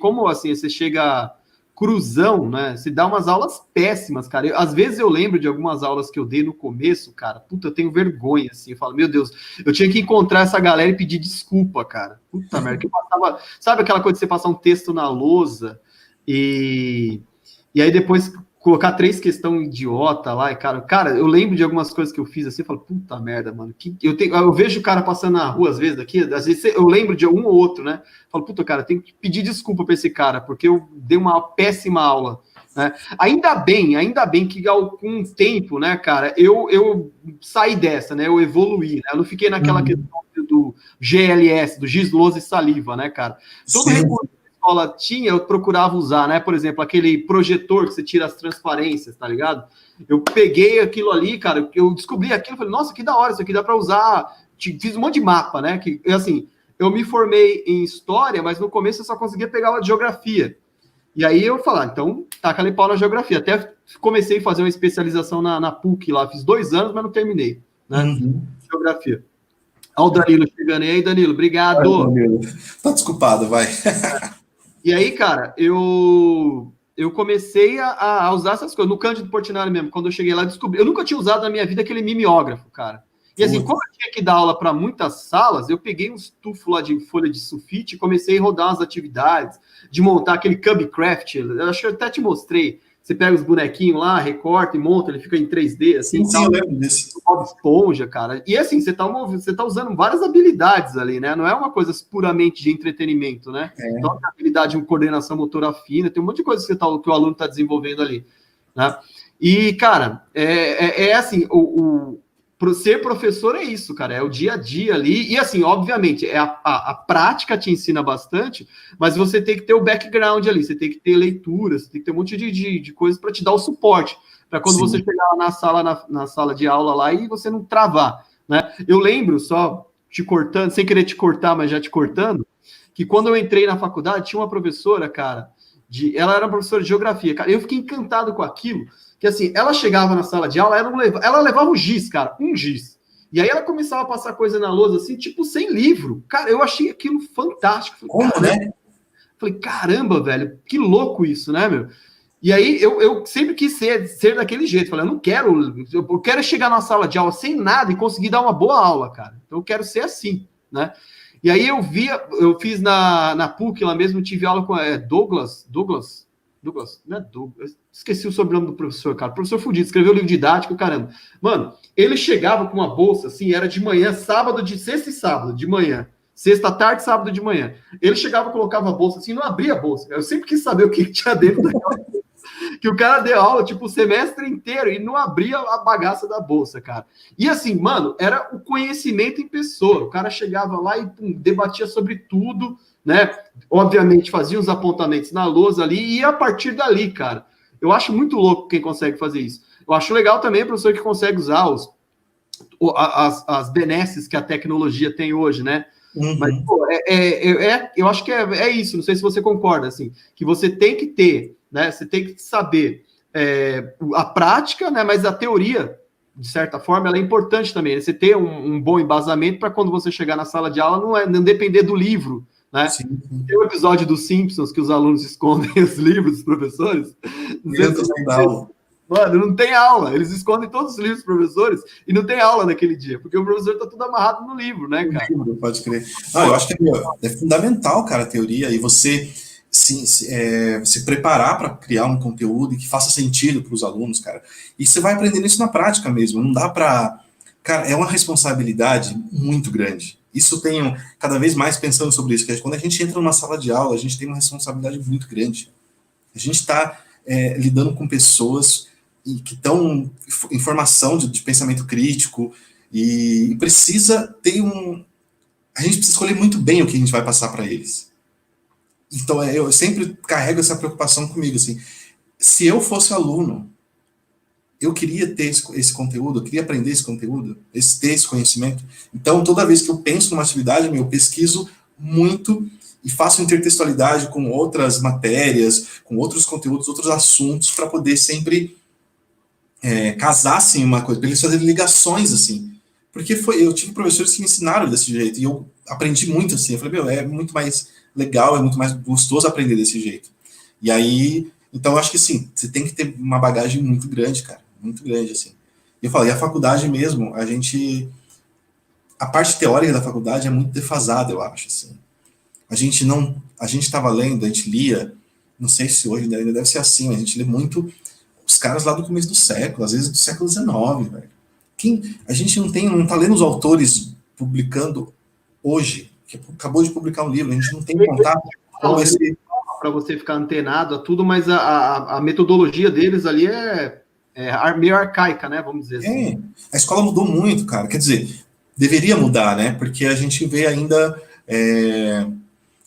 chega cruzão, né? Se dá umas aulas péssimas, cara. Às vezes eu lembro de algumas aulas que eu dei no começo, cara. Puta, eu tenho vergonha, assim. Eu falo, meu Deus, eu tinha que encontrar essa galera e pedir desculpa, cara. Puta merda, que eu passava... Sabe aquela coisa de você passar um texto na lousa e aí depois, colocar 3 questões idiota lá, e cara, eu lembro de algumas coisas que eu fiz assim, eu falo, puta merda, mano, eu vejo o cara passando na rua às vezes eu lembro de um ou outro, né, eu falo, puta, cara, tenho que pedir desculpa pra esse cara, porque eu dei uma péssima aula, né, ainda bem que há algum tempo, né, cara, eu saí dessa, né, eu evoluí, né, eu não fiquei naquela questão do GLS, do giz, lousa e saliva, né, cara, todo recurso escola tinha, eu procurava usar, né? Por exemplo, aquele projetor que você tira as transparências, tá ligado? Eu peguei aquilo ali, cara, eu descobri aquilo, falei, nossa, que da hora, isso aqui dá para usar. Fiz um monte de mapa, né? Que, assim, eu me formei em história, mas no começo eu só conseguia pegar aula de geografia. E aí eu falei, então, taca ali pau na geografia. Até comecei a fazer uma especialização na PUC lá, fiz 2 anos, mas não terminei, né? Geografia. Olha o Danilo chegando aí, Danilo, obrigado. Ai, Danilo. Tá desculpado, vai. E aí, cara, eu comecei a usar essas coisas. No Cândido Portinari mesmo, quando eu cheguei lá, descobri. Eu nunca tinha usado na minha vida aquele mimeógrafo, cara. E assim, como eu tinha que dar aula para muitas salas, eu peguei um estufo lá de folha de sulfite e comecei a rodar umas atividades, de montar aquele Cubecraft. Eu acho que eu até te mostrei. Você pega os bonequinhos lá, recorta e monta, ele fica em 3D, assim. Sim, eu lembro disso. Bob Esponja, cara. E assim, você tá usando várias habilidades ali, né? Não é uma coisa puramente de entretenimento, né? Então, tem habilidade de coordenação motora fina, tem um monte de coisa que o aluno está desenvolvendo ali, né? E, cara, assim, ser professor é isso, cara, é o dia a dia ali, e assim, obviamente, a prática te ensina bastante, mas você tem que ter o background ali, você tem que ter leitura, você tem que ter um monte de coisas para te dar o suporte, para quando você chegar lá na sala de aula lá e você não travar, né? Eu lembro, só te cortando, sem querer te cortar, mas já te cortando, que quando eu entrei na faculdade, tinha uma professora, cara, ela era uma professora de geografia, cara, eu fiquei encantado com aquilo, que assim, ela chegava na sala de aula, ela levava um giz, cara, um giz. E aí ela começava a passar coisa na lousa, assim, tipo, sem livro. Cara, eu achei aquilo fantástico. Como, né? Falei, caramba, velho, que louco isso, né, meu? E aí eu sempre quis ser daquele jeito. Falei, eu quero chegar na sala de aula sem nada e conseguir dar uma boa aula, cara. Então eu quero ser assim, né? E aí eu fiz na PUC lá mesmo, tive aula com Douglas, não é Douglas, esqueci o sobrenome do professor, cara, professor fudido, escreveu livro didático, caramba. Mano, ele chegava com uma bolsa, assim, era de manhã, sexta e sábado, de manhã. Sexta à tarde, sábado de manhã. Ele chegava, colocava a bolsa, assim, não abria a bolsa. Eu sempre quis saber o que tinha dentro daquela bolsa. Que o cara deu aula, tipo, o semestre inteiro e não abria a bagaça da bolsa, cara. E assim, mano, era o conhecimento em pessoa. O cara chegava lá e debatia sobre tudo, né? Obviamente fazia os apontamentos na lousa ali e ia a partir dali, cara. Eu acho muito louco quem consegue fazer isso. Eu acho legal também o professor que consegue usar as benesses que a tecnologia tem hoje, né? Mas, pô, eu acho que é isso, não sei se você concorda, assim, que você tem que ter, né? Você tem que saber a prática, né? Mas a teoria, de certa forma, ela é importante também. Né? Você ter um bom embasamento para quando você chegar na sala de aula não depender do livro, né? Sim. Tem um episódio dos Simpsons que os alunos escondem os livros dos professores. Mano, não tem aula. Eles escondem todos os livros dos professores e não tem aula naquele dia, porque o professor tá tudo amarrado no livro, né, cara? Pode crer. Não, eu acho que é fundamental, cara, a teoria, e você se preparar para criar um conteúdo que faça sentido para os alunos, cara. E você vai aprendendo isso na prática mesmo. Não dá para... Cara, é uma responsabilidade muito grande. Isso tenho cada vez mais pensando sobre isso, que quando a gente entra numa sala de aula, a gente tem uma responsabilidade muito grande. A gente está lidando com pessoas que estão em formação de pensamento crítico e precisa ter a gente precisa escolher muito bem o que a gente vai passar para eles. Então, eu sempre carrego essa preocupação comigo, assim, se eu fosse aluno, eu queria ter esse conteúdo, eu queria aprender esse conteúdo, ter esse conhecimento. Então, toda vez que eu penso numa atividade, eu pesquiso muito e faço intertextualidade com outras matérias, com outros conteúdos, outros assuntos, para poder sempre casar, assim, uma coisa, para eles fazerem ligações, assim. Porque eu tive professores que me ensinaram desse jeito, e eu aprendi muito, assim. Eu falei, é muito mais legal, é muito mais gostoso aprender desse jeito. E aí, então, eu acho que, sim, você tem que ter uma bagagem muito grande, cara, muito grande, assim. E eu falo, e a faculdade mesmo, a parte teórica da faculdade é muito defasada, eu acho, assim. A gente estava lendo, a gente lia, não sei se hoje ainda deve ser assim, mas a gente lê muito os caras lá do começo do século, às vezes do século XIX, velho. A gente não tá lendo os autores publicando hoje, que acabou de publicar um livro, a gente não tem contato com esse... Para você ficar antenado a tudo, mas a metodologia deles ali é meio arcaica, né? Vamos dizer assim. A escola mudou muito, cara. Quer dizer, deveria mudar, né? Porque a gente vê ainda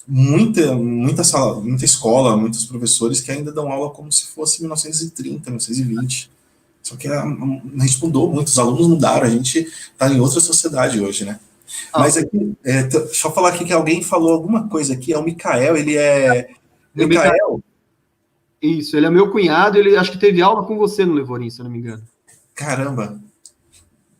muita sala, muita escola, muitos professores que ainda dão aula como se fosse 1930, 1920. Só que a gente mudou muito, os alunos mudaram, a gente está em outra sociedade hoje, né? Mas aqui, deixa eu falar aqui que alguém falou alguma coisa aqui, é o Mikael, ele é... Mikael? Isso, ele é meu cunhado, ele acho que teve aula com você no Levorim, se eu não me engano. Caramba!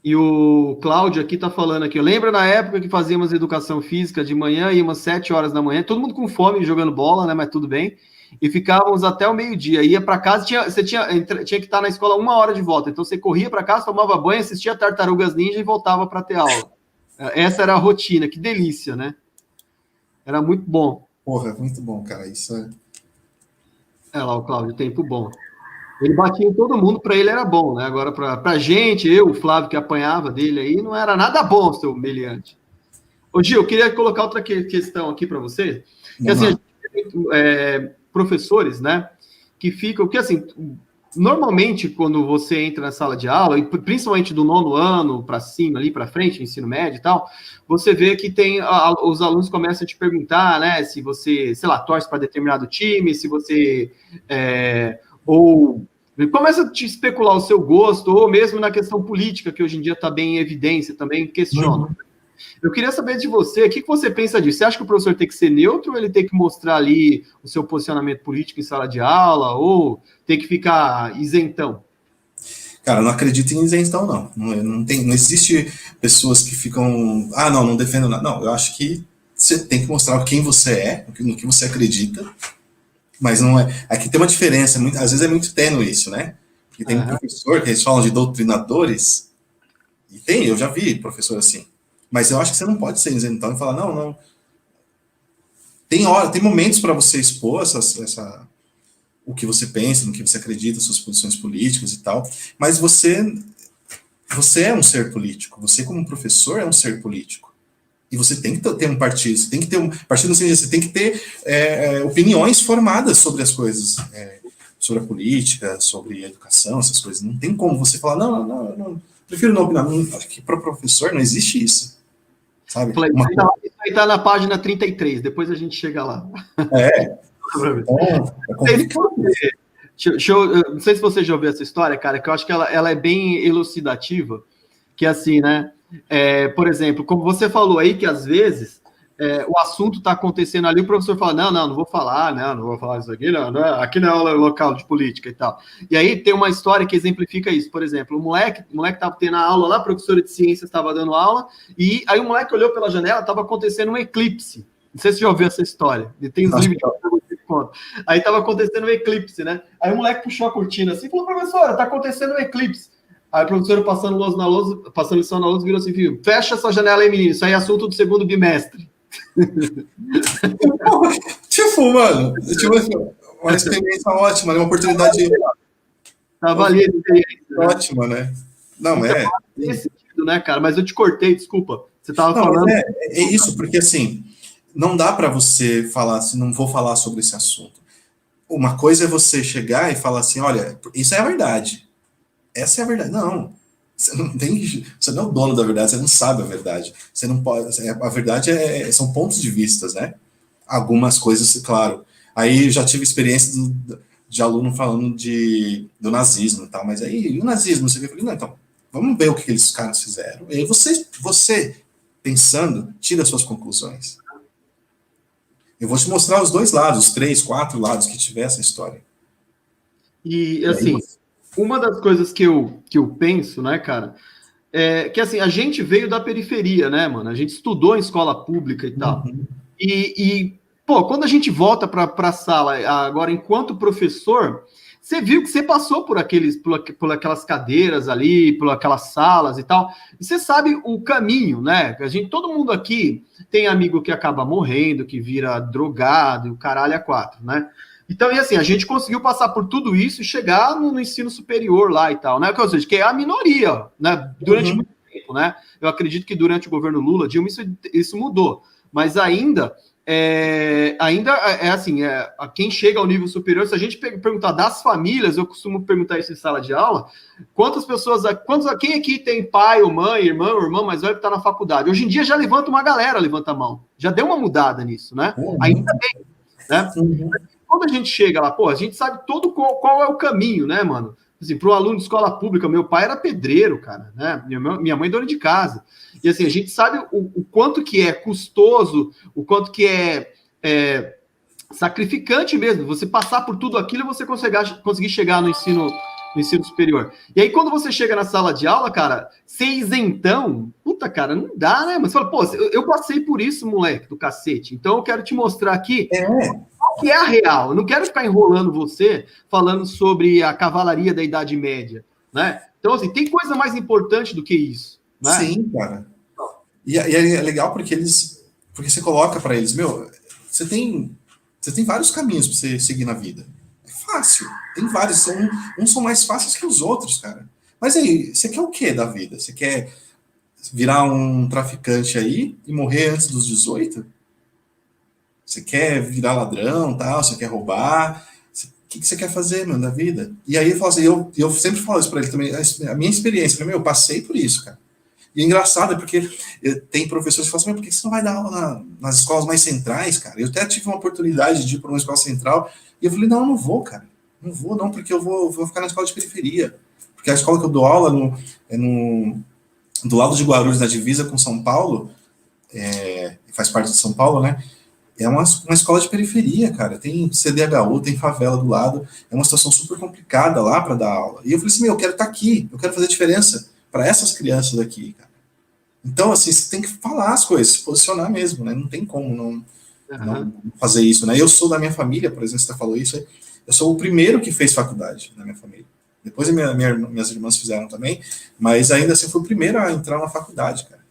E o Cláudio aqui tá falando aqui, lembra na época que fazíamos educação física de manhã, íamos 7 horas da manhã, todo mundo com fome, jogando bola, né, mas tudo bem, e ficávamos até o meio-dia, ia para casa, você tinha que estar na escola 1 hora de volta, então você corria para casa, tomava banho, assistia Tartarugas Ninja e voltava para ter aula. Essa era a rotina, que delícia, né? Era muito bom. Porra, muito bom, cara, isso é... Lá, o Cláudio, tempo bom. Ele batia em todo mundo, para ele era bom, né? Agora, para gente, eu, o Flávio, que apanhava dele aí, não era nada bom, seu meliante. Ô, Gil, eu queria colocar outra questão aqui para você, que assim, a gente tem professores, né, que ficam, que assim, normalmente quando você entra na sala de aula, e principalmente do 9º ano para cima, ali para frente, ensino médio e tal, você vê que tem os alunos começam a te perguntar, né, se você, sei lá, torce para determinado time, se você ou começa a te especular o seu gosto, ou mesmo na questão política, que hoje em dia está bem em evidência também, questiona. Eu queria saber de você, o que você pensa disso? Você acha que o professor tem que ser neutro, ou ele tem que mostrar ali o seu posicionamento político em sala de aula, ou tem que ficar isentão? Cara, eu não acredito em isentão, não. Não existe pessoas que ficam... não defendo nada. Não, eu acho que você tem que mostrar quem você é, no que você acredita, mas não é... Aqui tem uma diferença, às vezes é muito tênue isso, né? Porque tem um professor que eles falam de doutrinadores, e eu já vi professor assim, mas eu acho que você não pode ser isentão e falar, não. Tem momentos para você expor o que você pensa, no que você acredita, suas posições políticas e tal, mas você é um ser político, você como professor é um ser político, e você tem que ter um partido, você tem que ter um partido, você tem que ter opiniões formadas sobre as coisas, sobre a política, sobre a educação, essas coisas. Não tem como você falar, não prefiro não opinar. Aqui para o professor não existe isso, sabe? Isso aí tá na página 33, depois a gente chega lá. É complicado. Não sei se você já ouviu essa história, cara, que eu acho que ela é bem elucidativa, que assim, né, por exemplo, como você falou aí, que às vezes o assunto está acontecendo ali, o professor fala, não vou falar, não vou falar isso aqui, aqui não é aula local de política e tal. E aí tem uma história que exemplifica isso, por exemplo, o moleque estava tendo a aula lá, a professora de ciências estava dando aula, e aí o moleque olhou pela janela, estava acontecendo um eclipse. Não sei se você já ouviu essa história, tem uns livros que contam. Aí estava acontecendo um eclipse, né? Aí o moleque puxou a cortina assim e falou, professora, está acontecendo um eclipse. Aí a professora passando lição na lousa, virou assim, viu, fecha essa janela aí, menino, isso aí é assunto do 2º bimestre. Tipo, mano, uma experiência ótima, né? Uma oportunidade. Tava ali a experiência. Ótima, né? Não, então, nesse sentido, né, cara? Mas eu te cortei, desculpa. Você tava falando. É isso, porque assim, não dá para você falar assim, não vou falar sobre esse assunto. Uma coisa é você chegar e falar assim, olha, isso é a verdade. Essa é a verdade. Não. Você não é o dono da verdade, você não sabe a verdade. Você não pode. A verdade são pontos de vista, né? Algumas coisas, claro. Aí eu já tive experiência de aluno falando do nazismo e tal, mas aí e o nazismo, você falou, não, então, vamos ver o que aqueles caras fizeram. E aí você pensando, tira suas conclusões. Eu vou te mostrar os 2 lados, os 3, 4 lados que tiver essa história. E assim, uma das coisas que eu penso, né, cara, é que assim, a gente veio da periferia, né, mano? A gente estudou em escola pública e tal. Pô, quando a gente volta para a sala, agora, enquanto professor, você viu que você passou por aquelas cadeiras ali, por aquelas salas e tal, e você sabe o caminho, né? Todo mundo aqui tem amigo que acaba morrendo, que vira drogado, e o caralho é 4, né? Então, e assim, a gente conseguiu passar por tudo isso e chegar no ensino superior lá e tal, né? Ou seja, que é a minoria, né? Durante muito tempo, né? Eu acredito que durante o governo Lula, Dilma, isso mudou. Mas ainda assim, a quem chega ao nível superior, se a gente perguntar das famílias, eu costumo perguntar isso em sala de aula, quem aqui tem pai ou mãe, irmão ou irmã mais velho que está na faculdade? Hoje em dia já levanta uma galera, levanta a mão. Já deu uma mudada nisso, né? Ainda bem, né? Quando a gente chega lá, pô, a gente sabe todo qual é o caminho, né, mano? Assim, para um aluno de escola pública, meu pai era pedreiro, cara, né? Minha mãe dona de casa. E assim, a gente sabe o quanto que é custoso, o quanto que é sacrificante mesmo. Você passar por tudo aquilo e você conseguir chegar no ensino superior. E aí, quando você chega na sala de aula, cara, ser isentão, puta, cara, não dá, né? Mas você fala, pô, eu passei por isso, moleque, do cacete. Então eu quero te mostrar aqui qual que é a real. Eu não quero ficar enrolando você falando sobre a cavalaria da Idade Média, né? Então, assim, tem coisa mais importante do que isso, né? Sim, cara. E é legal porque você coloca para eles, meu, você tem vários caminhos para você seguir na vida. É fácil. Tem vários. Uns são mais fáceis que os outros, cara. Mas aí, você quer o que da vida? Você quer virar um traficante aí e morrer antes dos 18? Você quer virar ladrão, tal? Você quer roubar? O que você quer fazer, mano, da vida? E aí eu falo assim, eu sempre falo isso para ele também, a minha experiência, eu passei por isso, cara. E é engraçado, porque tem professores que falam assim, mas por que você não vai dar aula nas escolas mais centrais, cara? Eu até tive uma oportunidade de ir para uma escola central, e eu falei, não, eu não vou, cara. Não vou, não, porque eu vou ficar na escola de periferia. Porque a escola que eu dou aula do lado de Guarulhos, na divisa com São Paulo, faz parte de São Paulo, né? É uma escola de periferia, cara. Tem CDHU, tem favela do lado. É uma situação super complicada lá para dar aula. E eu falei assim, eu quero estar aqui, eu quero fazer diferença para essas crianças aqui, cara. Então, assim, você tem que falar as coisas, se posicionar mesmo, né? Não tem como não fazer isso, né? Eu sou da minha família, por exemplo, você falou isso, eu sou o primeiro que fez faculdade na minha família. Depois minhas irmãs fizeram também, mas ainda assim fui o primeiro a entrar na faculdade, cara.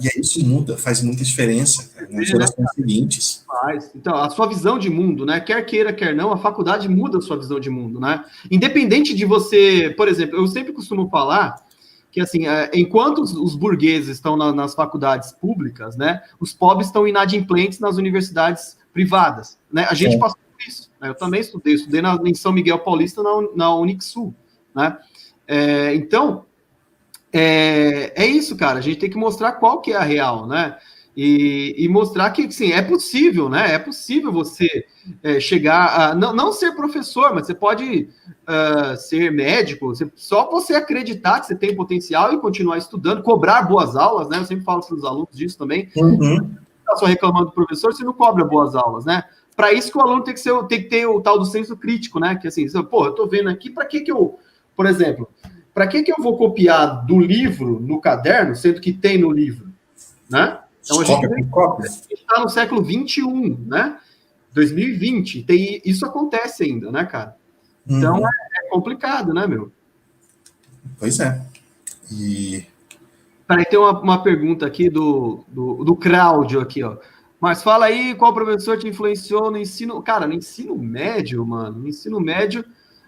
E aí isso faz muita diferença, cara, nas gerações seguintes. Então, a sua visão de mundo, né? Quer queira, quer não, a faculdade muda a sua visão de mundo, né? Independente de você, por exemplo, eu sempre costumo falar que, assim, enquanto os burgueses estão nas faculdades públicas, né, os pobres estão inadimplentes nas universidades privadas, né? A gente passou por isso, né? Eu também estudei em São Miguel Paulista, na Unixul, né? Então, é isso, cara, a gente tem que mostrar qual que é a real, né? E mostrar que, sim, é possível, né? É possível você chegar a... Não ser professor, mas você pode ser médico, só você acreditar que você tem potencial e continuar estudando, cobrar boas aulas, né? Eu sempre falo para os alunos disso também. Não só reclamando do professor, você não cobra boas aulas, né? Para isso que o aluno tem que ter o tal do senso crítico, né? Que assim, pô, eu tô vendo aqui, para que eu... Por exemplo, para que eu vou copiar do livro no caderno, sendo que tem no livro, né? Então, a gente está no século XXI, né? 2020, isso acontece ainda, né, cara? Então, é complicado, né, meu? Pois é. E... Peraí, tem uma pergunta aqui do Cláudio aqui, ó. Mas fala aí, qual professor te influenciou no ensino... Cara, no ensino médio, mano, no ensino médio...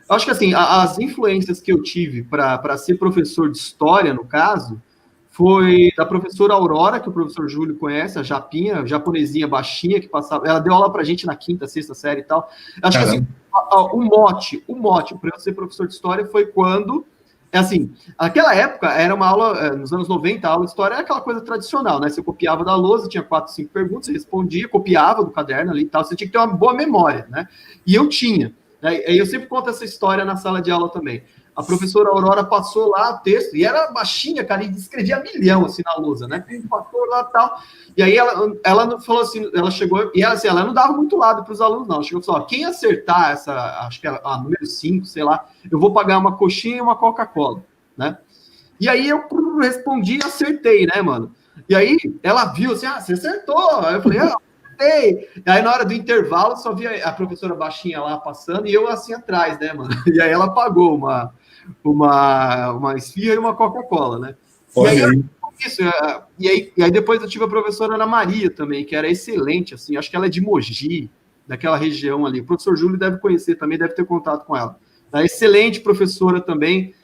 Eu acho que, assim, as influências que eu tive para ser professor de história, no caso... foi da professora Aurora, que o professor Júlio conhece, a Japinha, japonesinha baixinha, que passava... Ela deu aula pra gente na 5ª, 6ª série e tal. Acho que, assim, o mote para eu ser professor de história foi quando... assim, naquela época, era uma aula, nos anos 90, a aula de história era aquela coisa tradicional, né? Você copiava da lousa, tinha 4, 5 perguntas, você respondia, copiava do caderno ali e tal, você tinha que ter uma boa memória, né? E eu tinha. Né? Eu sempre conto essa história na sala de aula também. A professora Aurora passou lá o texto, e era baixinha, cara, e escrevia milhão, assim, na lousa, né? Passou lá e tal. E aí ela falou assim, ela chegou, e ela, assim, ela não dava muito lado para os alunos, não. Ela chegou e falou, quem acertar essa, acho que era número 5, sei lá, eu vou pagar uma coxinha e uma Coca-Cola, né? E aí eu respondi e acertei, né, mano? E aí ela viu assim, você acertou. Aí eu falei, acertei. E aí na hora do intervalo só via a professora baixinha lá passando e eu assim atrás, né, mano? E aí ela pagou uma esfirra e uma Coca-Cola, né? E aí depois eu tive a professora Ana Maria também, que era excelente, assim, acho que ela é de Mogi, daquela região ali. O professor Júlio deve conhecer também, deve ter contato com ela. Excelente professora também.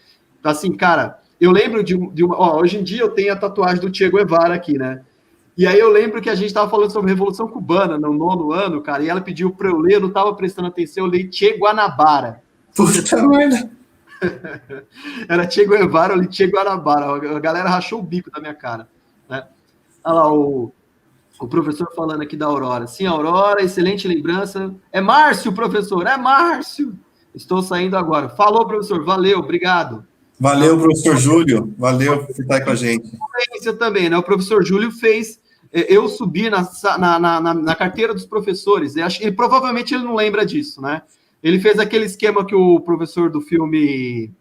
Assim, cara, eu lembro de uma... hoje em dia eu tenho a tatuagem do Che Guevara aqui, né? E aí eu lembro que a gente estava falando sobre a Revolução Cubana no 9º ano, cara, e ela pediu para eu ler, eu não estava prestando atenção, eu li Che Guanabara. Puta merda! Era Che Guevara, eu li Che Guanabara. A galera rachou o bico da minha cara, né? Olha lá o professor falando aqui da Aurora. Sim, Aurora, excelente lembrança. É Márcio, professor, é Márcio. Estou saindo agora. Falou, professor, valeu, obrigado. Valeu, professor Júlio. Valeu por estar aí com a gente. Você também, né? O professor Júlio fez eu subi na carteira dos professores. Provavelmente ele não lembra disso, né? Ele fez aquele esquema que o professor do filme...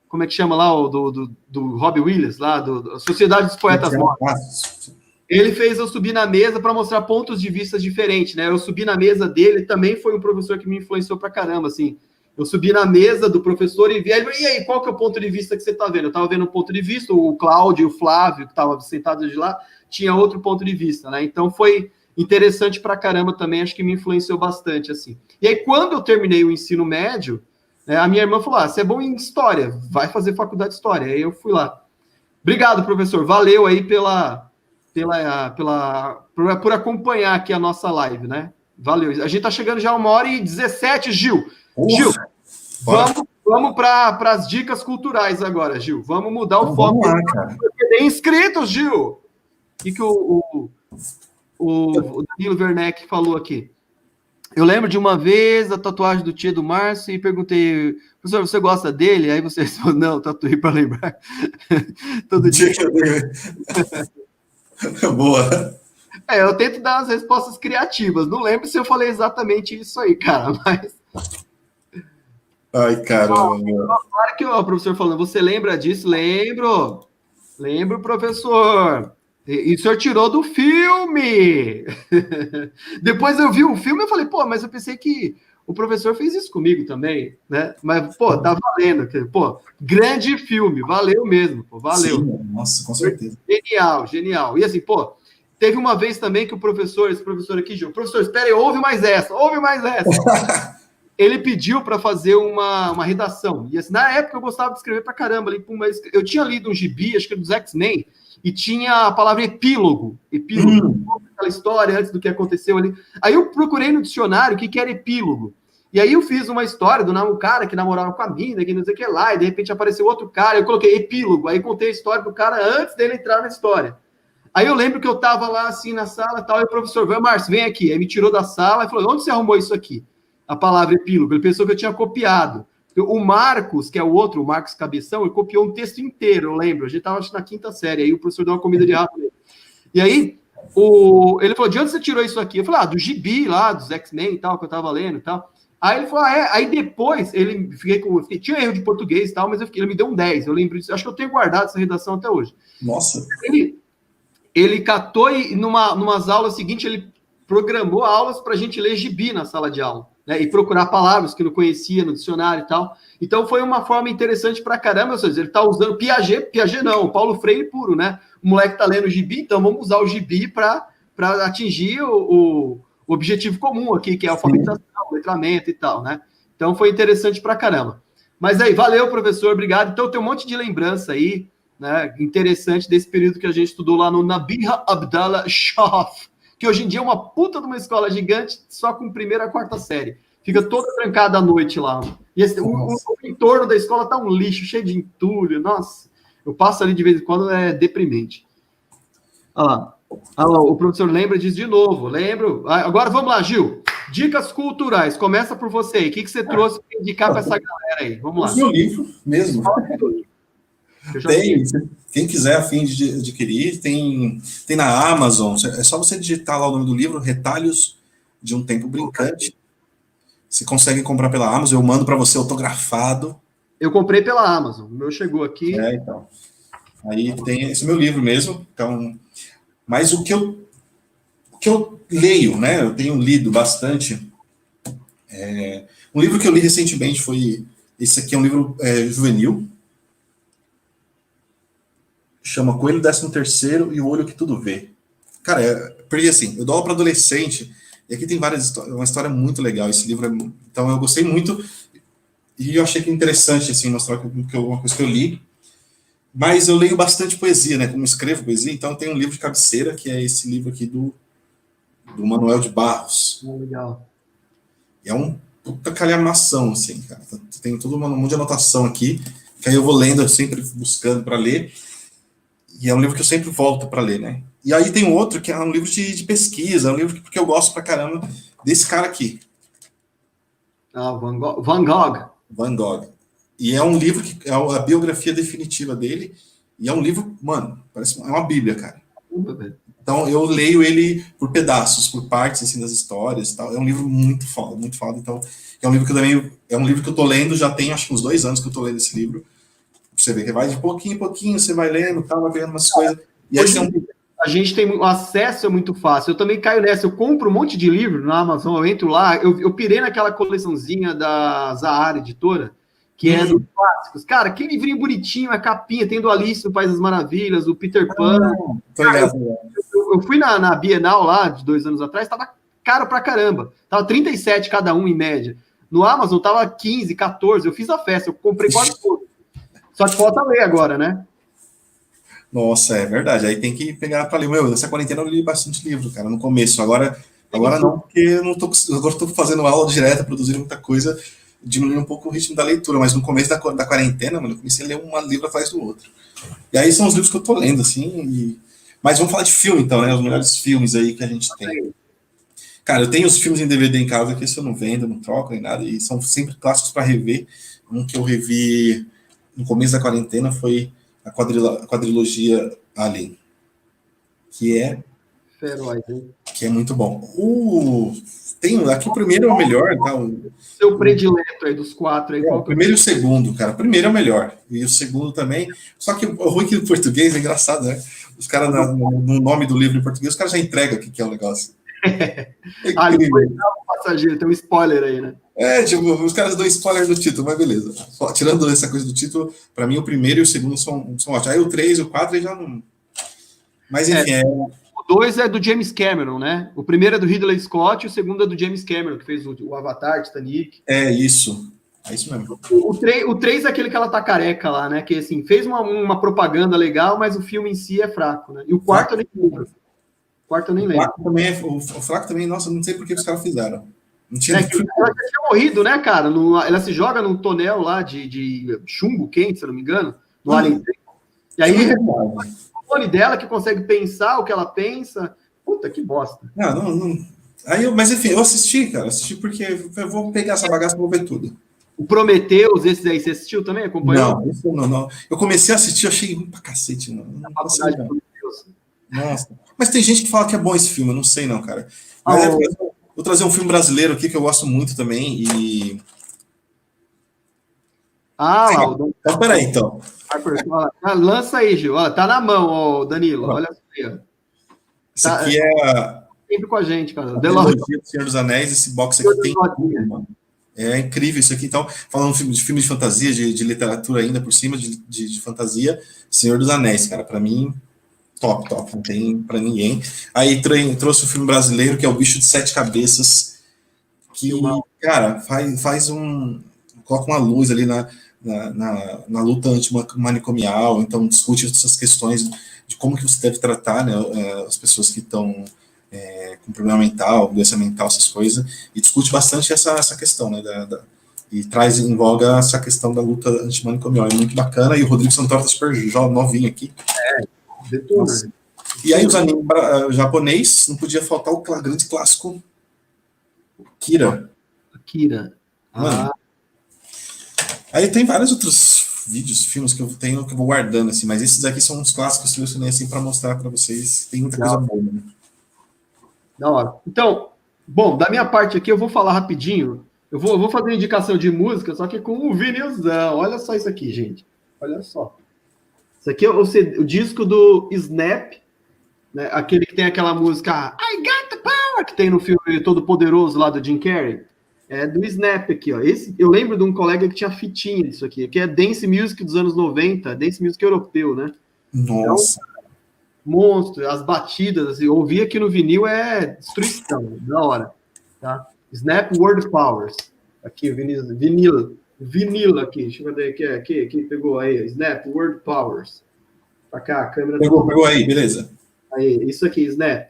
Como é que chama lá? Do Robbie Williams, lá, do Sociedade dos Poetas Mortos. Ele fez eu subir na mesa para mostrar pontos de vista diferentes, né? Eu subi na mesa dele, também foi um professor que me influenciou pra caramba, assim. Eu subi na mesa do professor e vi ele, e aí, qual que é o ponto de vista que você está vendo? Eu estava vendo um ponto de vista, o Cláudio e o Flávio, que estavam sentados de lá, tinha outro ponto de vista, né? Então foi interessante pra caramba também, acho que me influenciou bastante, assim. E aí, quando eu terminei o ensino médio, a minha irmã falou, você é bom em história, vai fazer faculdade de história. Aí eu fui lá. Obrigado, professor, valeu aí por acompanhar aqui a nossa live, né? Valeu. A gente tá chegando já 1h17, Gil. Gil, vamos para as dicas culturais agora, Gil. Vamos mudar o foco. Vamos lá, cara. Tem inscritos, Gil. O que o Danilo Werneck falou aqui? Eu lembro de uma vez a tatuagem do tio do Márcio e perguntei, professor, você gosta dele? Aí você respondeu, não, tatuei para lembrar. Todo dia. Boa. Eu tento dar as respostas criativas. Não lembro se eu falei exatamente isso aí, cara, mas... Ai, caramba. Claro que o professor falando, você lembra disso? Lembro, professor. E o senhor tirou do filme. Depois eu vi o filme e falei, mas eu pensei que o professor fez isso comigo também, né? Mas, tá valendo. Grande filme, valeu mesmo, valeu. Sim, nossa, com certeza. Genial. E assim, teve uma vez também que esse professor aqui, Gil, professor, espera aí, ouve mais essa. Ele pediu para fazer uma redação. E assim, na época eu gostava de escrever pra caramba. Mas eu tinha lido um gibi, acho que dos X-Men, e tinha a palavra epílogo. Aquela história antes do que aconteceu ali. Aí eu procurei no dicionário o que era epílogo. E aí eu fiz uma história do um cara que namorava com a mina, que não sei o que lá, e de repente apareceu outro cara, eu coloquei epílogo. Aí contei a história do cara antes dele entrar na história. Aí eu lembro que eu tava lá assim na sala e tal, e o professor, Márcio, vem aqui. Aí me tirou da sala e falou, onde você arrumou isso aqui? A palavra epílogo. Ele pensou que eu tinha copiado. O Marcos, que é o Marcos Cabeção, ele copiou um texto inteiro, eu lembro. A gente estava na 5ª série, aí o professor deu uma comida de rato nele. E aí, ele falou, de onde você tirou isso aqui? Eu falei, do gibi lá, dos X-Men e tal, que eu estava lendo e tal. Aí ele falou, Aí depois, tinha erro de português e tal, mas ele me deu um 10, eu lembro disso. Acho que eu tenho guardado essa redação até hoje. Nossa. Ele catou e, numas aulas seguintes, ele programou aulas para a gente ler gibi na sala de aula. Né, e procurar palavras que não conhecia no dicionário e tal. Então, foi uma forma interessante pra caramba. Ou seja, ele tá usando Piaget não, Paulo Freire puro, né? O moleque tá lendo gibi, então vamos usar o gibi para atingir o objetivo comum aqui, que é a alfabetização, o letramento e tal, né? Então, foi interessante pra caramba. Mas aí, valeu, professor, obrigado. Então, tem um monte de lembrança aí, né? Interessante desse período que a gente estudou lá no Nabiha Abdallah Shah, que hoje em dia é uma puta de uma escola gigante, só com 1ª a 4ª série. Fica toda trancada à noite lá. E o entorno da escola tá um lixo, cheio de entulho. Nossa, eu passo ali de vez em quando, é deprimente. Olha lá, o professor lembra disso de novo. Lembro. Agora vamos lá, Gil. Dicas culturais. Começa por você aí. O que você trouxe para indicar para essa galera aí? Vamos lá. O meu livro mesmo. Tem. Quem quiser a fim de adquirir, tem na Amazon. É só você digitar lá o nome do livro, Retalhos de um Tempo Brincante. Você consegue comprar pela Amazon, eu mando para você autografado. Eu comprei pela Amazon, o meu chegou aqui. Então. Aí tem esse meu livro mesmo. Então, mas o que eu leio, né? Eu tenho lido bastante. Um livro que eu li recentemente foi esse aqui, é um livro juvenil. Chama Coelho 13º e o Olho que Tudo Vê. Cara, porque assim, eu dou aula para adolescente E aqui tem várias histórias, uma história muito legal. Esse livro então eu gostei muito e eu achei que é interessante assim mostrar uma coisa que eu li. Mas eu leio bastante poesia, né? Como escrevo poesia, então tem um livro de cabeceira que é esse livro aqui do Manuel de Barros. Legal. E é um puta calhamação, assim, cara. Tem todo um monte de anotação aqui, que aí eu vou lendo, eu sempre buscando para ler. E é um livro que eu sempre volto para ler, né? E aí tem outro que é um livro de pesquisa, é um livro porque eu gosto pra caramba desse cara aqui. Van Gogh. Van Gogh. Van Gogh. E é um livro que é a biografia definitiva dele. E é um livro, mano, parece uma bíblia, cara. Então eu leio ele por pedaços, por partes assim das histórias e tal. É um livro muito foda, muito foda. Então é um livro que eu também eu tô lendo, já tem acho que uns 2 anos que eu tô lendo esse livro. Você vê que vai de pouquinho em pouquinho, você vai lendo, tá, vai vendo umas coisas. E aí a gente tem o acesso é muito fácil. Eu também caio nessa. Eu compro um monte de livro na Amazon, eu entro lá, eu pirei naquela coleçãozinha da Zahara Editora, que é dos clássicos. Cara, que livrinho bonitinho, a capinha, tem do Alice no País das Maravilhas, o Peter Pan. Cara, eu fui na Bienal lá, de 2 anos atrás, tava caro pra caramba. Tava 37 cada um, em média. No Amazon tava 15, 14. Eu fiz a festa, eu comprei quase tudo. Só que falta ler agora, né? Nossa, é verdade. Aí tem que pegar para ler. Nessa quarentena eu li bastante livro, cara, no começo. Agora não, porque eu não tô, agora estou fazendo aula direta, produzindo muita coisa, diminuindo um pouco o ritmo da leitura. Mas no começo da quarentena, mano, eu comecei a ler um livro atrás do outro. E aí são os livros que eu tô lendo, assim. Mas vamos falar de filme, então, né? Os melhores filmes aí que a gente tem. Cara, eu tenho os filmes em DVD em casa, que esse eu não vendo, não troco nem nada, e são sempre clássicos para rever. Um que eu revi no começo da quarentena foi a quadrilogia Alien, que é Feroz, hein? Que é muito bom. Tem aqui o primeiro é o melhor, tá? Seu predileto aí dos 4 aí. O primeiro e o segundo, cara. O primeiro é o melhor. E o segundo também. Só que o ruim que no português é engraçado, né? Os caras, no nome do livro em português, os caras já entregam o que é o negócio. É o passageiro, tem um spoiler aí, né? Tipo, os caras dão spoiler do título, mas beleza. Só, tirando essa coisa do título, pra mim o primeiro e o segundo são ótimos. Aí o 3 e o 4 aí já não. Mas enfim, O 2 é do James Cameron, né? O primeiro é do Ridley Scott, o segundo é do James Cameron, que fez o Avatar, Titanic. É isso. É isso mesmo. O 3 é aquele que ela tá careca lá, né? Que assim, fez uma propaganda legal, mas o filme em si é fraco, né? E o quarto eu nem lembro. O quarto eu nem lembro. O fraco também, nossa, não sei por que os caras fizeram. Não tinha ela já tinha morrido, né, cara? Ela se joga num tonel lá de chumbo quente, se eu não me engano, no Alien. E aí o clone dela que consegue pensar o que ela pensa. Puta, que bosta. Não. Mas enfim, eu assisti, cara. Assisti porque eu vou pegar essa bagaça e vou ver tudo. O Prometheus, esses aí, você assistiu também? Acompanhou? Não. Eu comecei a assistir, eu achei pra cacete. Não. Nossa. Mas tem gente que fala que é bom esse filme, eu não sei não, cara. Mas vou trazer um filme brasileiro aqui que eu gosto muito também e... Então, peraí, então. Lança aí, Gil. Tá na mão, Danilo. Olha aí. Isso aqui é... Sempre com a gente, cara. A trilogia do Senhor dos Anéis, esse box aqui tem tudo, mano. É incrível isso aqui. Então, falando de filme de fantasia, de literatura ainda por cima, de fantasia, Senhor dos Anéis, cara, pra mim... Top, não tem pra ninguém. Aí trouxe o filme brasileiro, que é o Bicho de Sete Cabeças, que, cara, coloca uma luz ali na luta antimanicomial, então discute essas questões de como que você deve tratar, né, as pessoas que estão com problema mental, doença mental, essas coisas, e discute bastante essa questão, né, e traz em voga essa questão da luta antimanicomial. É muito bacana, e o Rodrigo Santoro tá super novinho aqui. E aí os animes japonês, não podia faltar o grande clássico Akira. Aí tem vários outros filmes que eu tenho que eu vou guardando, assim, mas esses aqui são uns clássicos que eu selecionei assim para mostrar para vocês. Tem muita coisa boa, né? Da hora. Então, bom, da minha parte aqui eu vou falar rapidinho. Eu vou fazer indicação de música, só que com o vinilzão. Olha só isso aqui, gente. Olha só. Isso aqui é o disco do Snap, né? Aquele que tem aquela música I Got the Power, que tem no filme Todo Poderoso lá do Jim Carrey. É do Snap aqui, ó. Eu lembro de um colega que tinha fitinha disso aqui, que é Dance Music dos anos 90, Dance Music europeu, né? Nossa. Então, monstro, as batidas, assim, ouvir aqui no vinil é destruição, da hora. tá? Snap World Powers. Aqui, vinil aqui. Deixa eu ver aqui, pegou aí. Snap World Powers. Pra cá, a câmera... Pegou aí, beleza. Aí, isso aqui, Snap.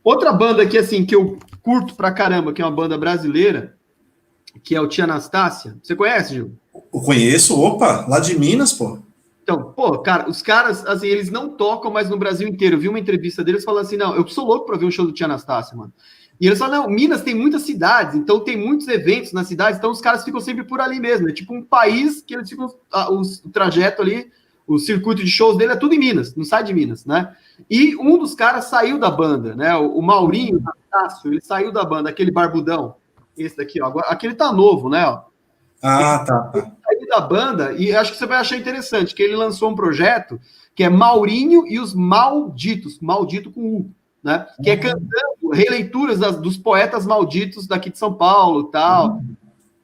Outra banda aqui, assim, que eu curto pra caramba, que é uma banda brasileira, que é o Tia Anastácia. Você conhece, Gil? Eu conheço, opa, lá de Minas, pô. Então, pô, cara, os caras, assim, eles não tocam mais no Brasil inteiro. Eu vi uma entrevista deles falando assim, não, eu sou louco pra ver um show do Tia Anastácia, mano. E eles falam, não, Minas tem muitas cidades, então tem muitos eventos nas cidades, então os caras ficam sempre por ali mesmo. É tipo um país que eles ficam, o trajeto ali, o circuito de shows dele é tudo em Minas, não sai de Minas, né? E um dos caras saiu da banda, né? O Maurinho Anastácio, ele saiu da banda, aquele barbudão. Esse daqui, ó. Agora, aquele tá novo, né? Ó. Ah, tá. Ele saiu da banda e acho que você vai achar interessante, que ele lançou um projeto que é Maurinho e os Malditos, maldito com U, né? Que é cantando releituras dos poetas malditos daqui de São Paulo e tal.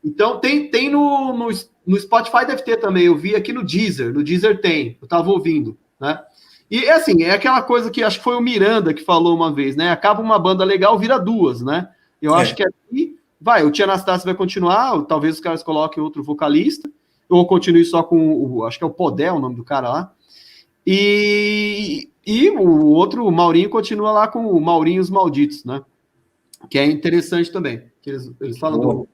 Então, tem no Spotify deve ter também, eu vi aqui no Deezer tem, eu tava ouvindo, né? E, assim, é aquela coisa que acho que foi o Miranda que falou uma vez, né? Acaba uma banda legal, vira duas, né? Eu acho que aqui, o Tia Anastácio vai continuar, talvez os caras coloquem outro vocalista, ou continue só com, acho que é o Podé, o nome do cara lá. E o outro, o Maurinho, continua lá com o Maurinho e os Malditos, né? Que é interessante também, que eles falam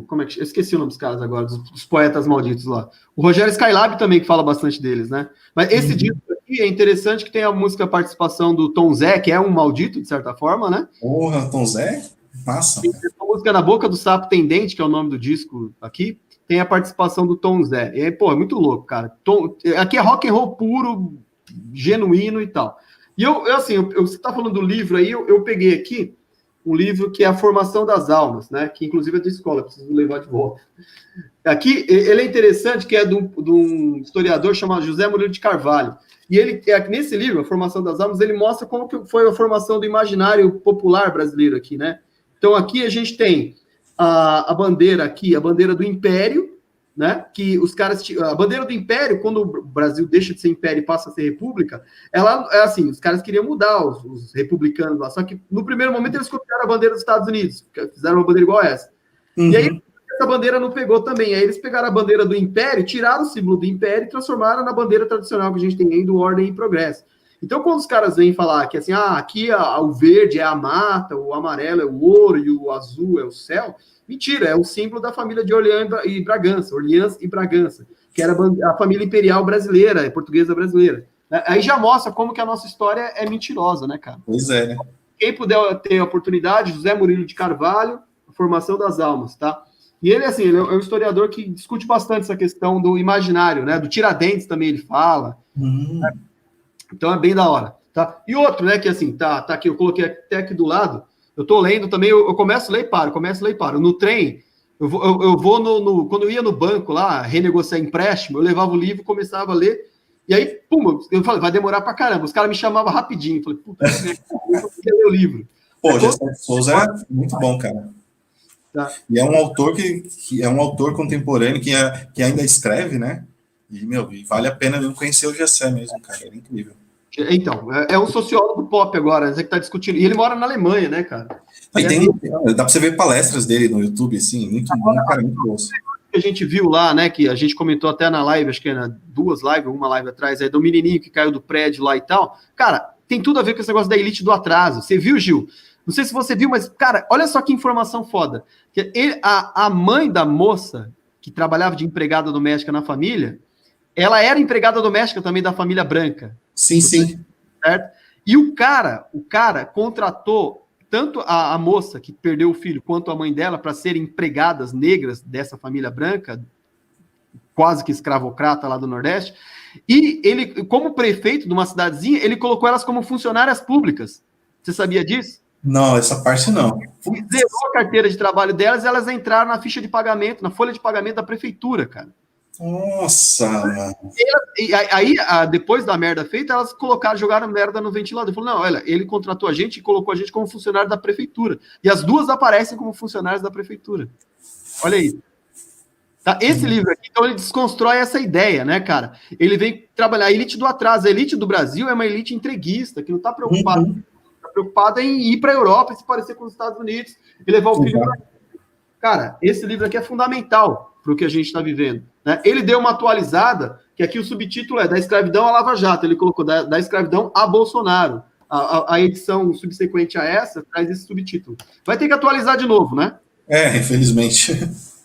como é que... Eu esqueci o nome dos caras agora, dos poetas malditos lá. O Rogério Skylab também, que fala bastante deles, né? Mas esse disco aqui é interessante que tem a música, a participação do Tom Zé, que é um maldito, de certa forma, né? Porra, Tom Zé? Massa. Tem a música Na Boca do Sapo Tem Dente, que é o nome do disco aqui, tem a participação do Tom Zé. E, pô, é muito louco, cara. Aqui é rock and roll puro, genuíno e tal. E você tá falando do livro aí, eu peguei aqui um livro que é A Formação das Almas, né? Que inclusive é da escola, preciso levar de volta. Aqui, ele é interessante, que é de um historiador chamado José Murilo de Carvalho. E ele, nesse livro, A Formação das Almas, ele mostra como que foi a formação do imaginário popular brasileiro aqui, né? Então, aqui a gente tem a bandeira aqui, a bandeira do Império, né? Que os caras... A bandeira do Império, quando o Brasil deixa de ser Império e passa a ser República, ela é assim, os caras queriam mudar os republicanos lá, só que no primeiro momento eles copiaram a bandeira dos Estados Unidos, fizeram uma bandeira igual a essa. E aí, essa bandeira não pegou também. Aí eles pegaram a bandeira do Império, tiraram o símbolo do Império e transformaram na bandeira tradicional que a gente tem aí do Ordem e Progresso. Então, quando os caras vêm falar que assim, aqui o verde é a mata, o amarelo é o ouro e o azul é o céu, mentira, é o símbolo da família de Orleans e Bragança, que era a família imperial brasileira, portuguesa brasileira. Aí já mostra como que a nossa história é mentirosa, né, cara? Pois é, né? Quem puder ter a oportunidade, José Murilo de Carvalho, A Formação das Almas, tá? E ele, assim, ele é um historiador que discute bastante essa questão do imaginário, né? Do Tiradentes também ele fala. Né? Então é bem da hora, tá? E outro, né, que assim, tá aqui, eu coloquei até aqui do lado, eu tô lendo também, eu começo a ler e paro. No trem, eu vou quando eu ia no banco lá, renegociar empréstimo, eu levava o livro, começava a ler, e aí, pum, eu falei, vai demorar pra caramba. Os caras me chamavam rapidinho, eu falei, puta, eu queria ler o livro. Pô, Gessé de Souza é muito bom, cara. Tá. E é um autor que é um autor contemporâneo que ainda escreve, né? E, vale a pena mesmo conhecer o Gessé mesmo, cara, é incrível. Então, é um sociólogo pop agora, que tá discutindo. E ele mora na Alemanha, né, cara? Dá pra você ver palestras dele no YouTube, assim, muito bom, cara, muito bom. Que a gente viu lá, né, que a gente comentou até na live, acho que era uma live atrás, do menininho que caiu do prédio lá e tal. Cara, tem tudo a ver com esse negócio da elite do atraso. Você viu, Gil? Não sei se você viu, mas, cara, olha só que informação foda. A mãe da moça que trabalhava de empregada doméstica na família, ela era empregada doméstica também da família branca. Sim. Certo? E o cara contratou tanto a moça que perdeu o filho, quanto a mãe dela, para serem empregadas negras dessa família branca, quase que escravocrata lá do Nordeste, e ele, como prefeito de uma cidadezinha, ele colocou elas como funcionárias públicas. Você sabia disso? Não, essa parte não. Zerou a carteira de trabalho delas e elas entraram na ficha de pagamento, na folha de pagamento da prefeitura, cara. Nossa, mano. E aí, depois da merda feita, elas jogaram merda no ventilador. Falaram, não, olha, ele contratou a gente e colocou a gente como funcionário da prefeitura. E as duas aparecem como funcionários da prefeitura. Olha aí. Tá? Esse livro aqui, então, ele desconstrói essa ideia, né, cara? Ele vem trabalhar a elite do atraso. A elite do Brasil é uma elite entreguista, que não está preocupada com a preocupado em ir para a Europa e se parecer com os Estados Unidos e levar o filho para. Cara, esse livro aqui é fundamental para o que a gente está vivendo. Né? Ele deu uma atualizada, que aqui o subtítulo é Da Escravidão à Lava Jato. Ele colocou da Escravidão a Bolsonaro. A edição subsequente a essa traz esse subtítulo. Vai ter que atualizar de novo, né? Infelizmente.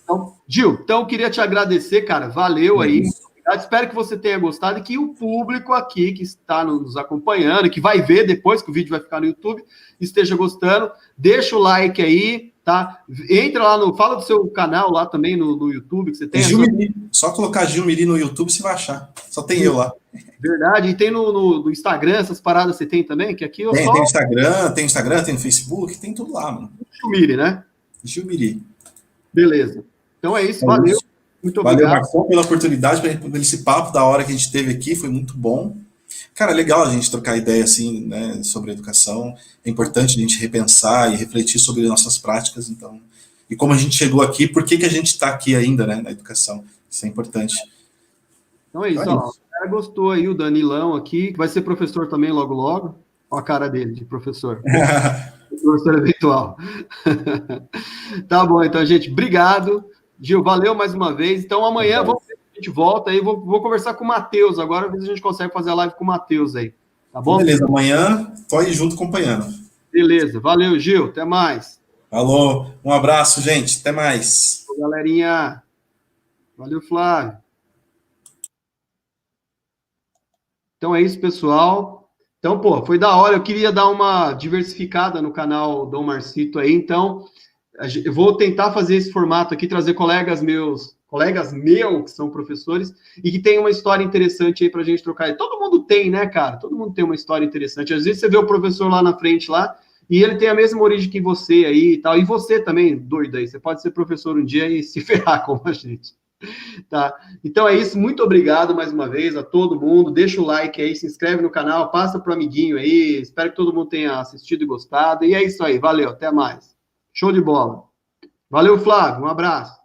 Então, Gil, então eu queria te agradecer, cara. Valeu aí. Espero que você tenha gostado e que o público aqui que está nos acompanhando, que vai ver depois que o vídeo vai ficar no YouTube, esteja gostando. Deixa o like aí, tá? Entra lá fala do seu canal lá também no YouTube que você tem. Gil Miri. Só colocar Gil Miri no YouTube você vai achar. Só tem eu lá. Verdade. E tem no Instagram essas paradas você tem também? Que aqui eu tem Instagram, tem no Facebook, tem tudo lá, mano. Gil Miri, né? Gil Miri. Beleza. Então é isso, valeu. Muito obrigado. Valeu, Marcão, pela oportunidade, por esse papo da hora que a gente teve aqui, foi muito bom. Cara, é legal a gente trocar ideia assim, né, sobre educação. É importante a gente repensar e refletir sobre nossas práticas, então. E como a gente chegou aqui, por que a gente está aqui ainda, né, na educação? Isso é importante. Então é isso, ó. O cara gostou aí, o Danilão aqui, que vai ser professor também logo logo. Olha a cara dele, de professor. Professor eventual. Tá bom, então, gente, obrigado. Gil, valeu mais uma vez. Então, amanhã a gente volta aí. Vou conversar com o Matheus agora, ver se a gente consegue fazer a live com o Matheus aí. Tá bom? Beleza, amanhã tô aí junto acompanhando. Beleza, valeu, Gil. Até mais. Alô, um abraço, gente. Até mais. Galerinha. Valeu, Flávio. Então é isso, pessoal. Então, pô, foi da hora. Eu queria dar uma diversificada no canal Dom Marcito aí. Então, eu vou tentar fazer esse formato aqui, trazer colegas meus, que são professores, e que tem uma história interessante aí pra gente trocar. Todo mundo tem, né, cara? Todo mundo tem uma história interessante. Às vezes você vê o professor lá na frente, lá, e ele tem a mesma origem que você aí e tal. E você também, doido aí. Você pode ser professor um dia e se ferrar como a gente. Tá? Então é isso. Muito obrigado mais uma vez a todo mundo. Deixa o like aí, se inscreve no canal, passa pro amiguinho aí. Espero que todo mundo tenha assistido e gostado. E é isso aí. Valeu. Até mais. Show de bola. Valeu, Flávio. Um abraço.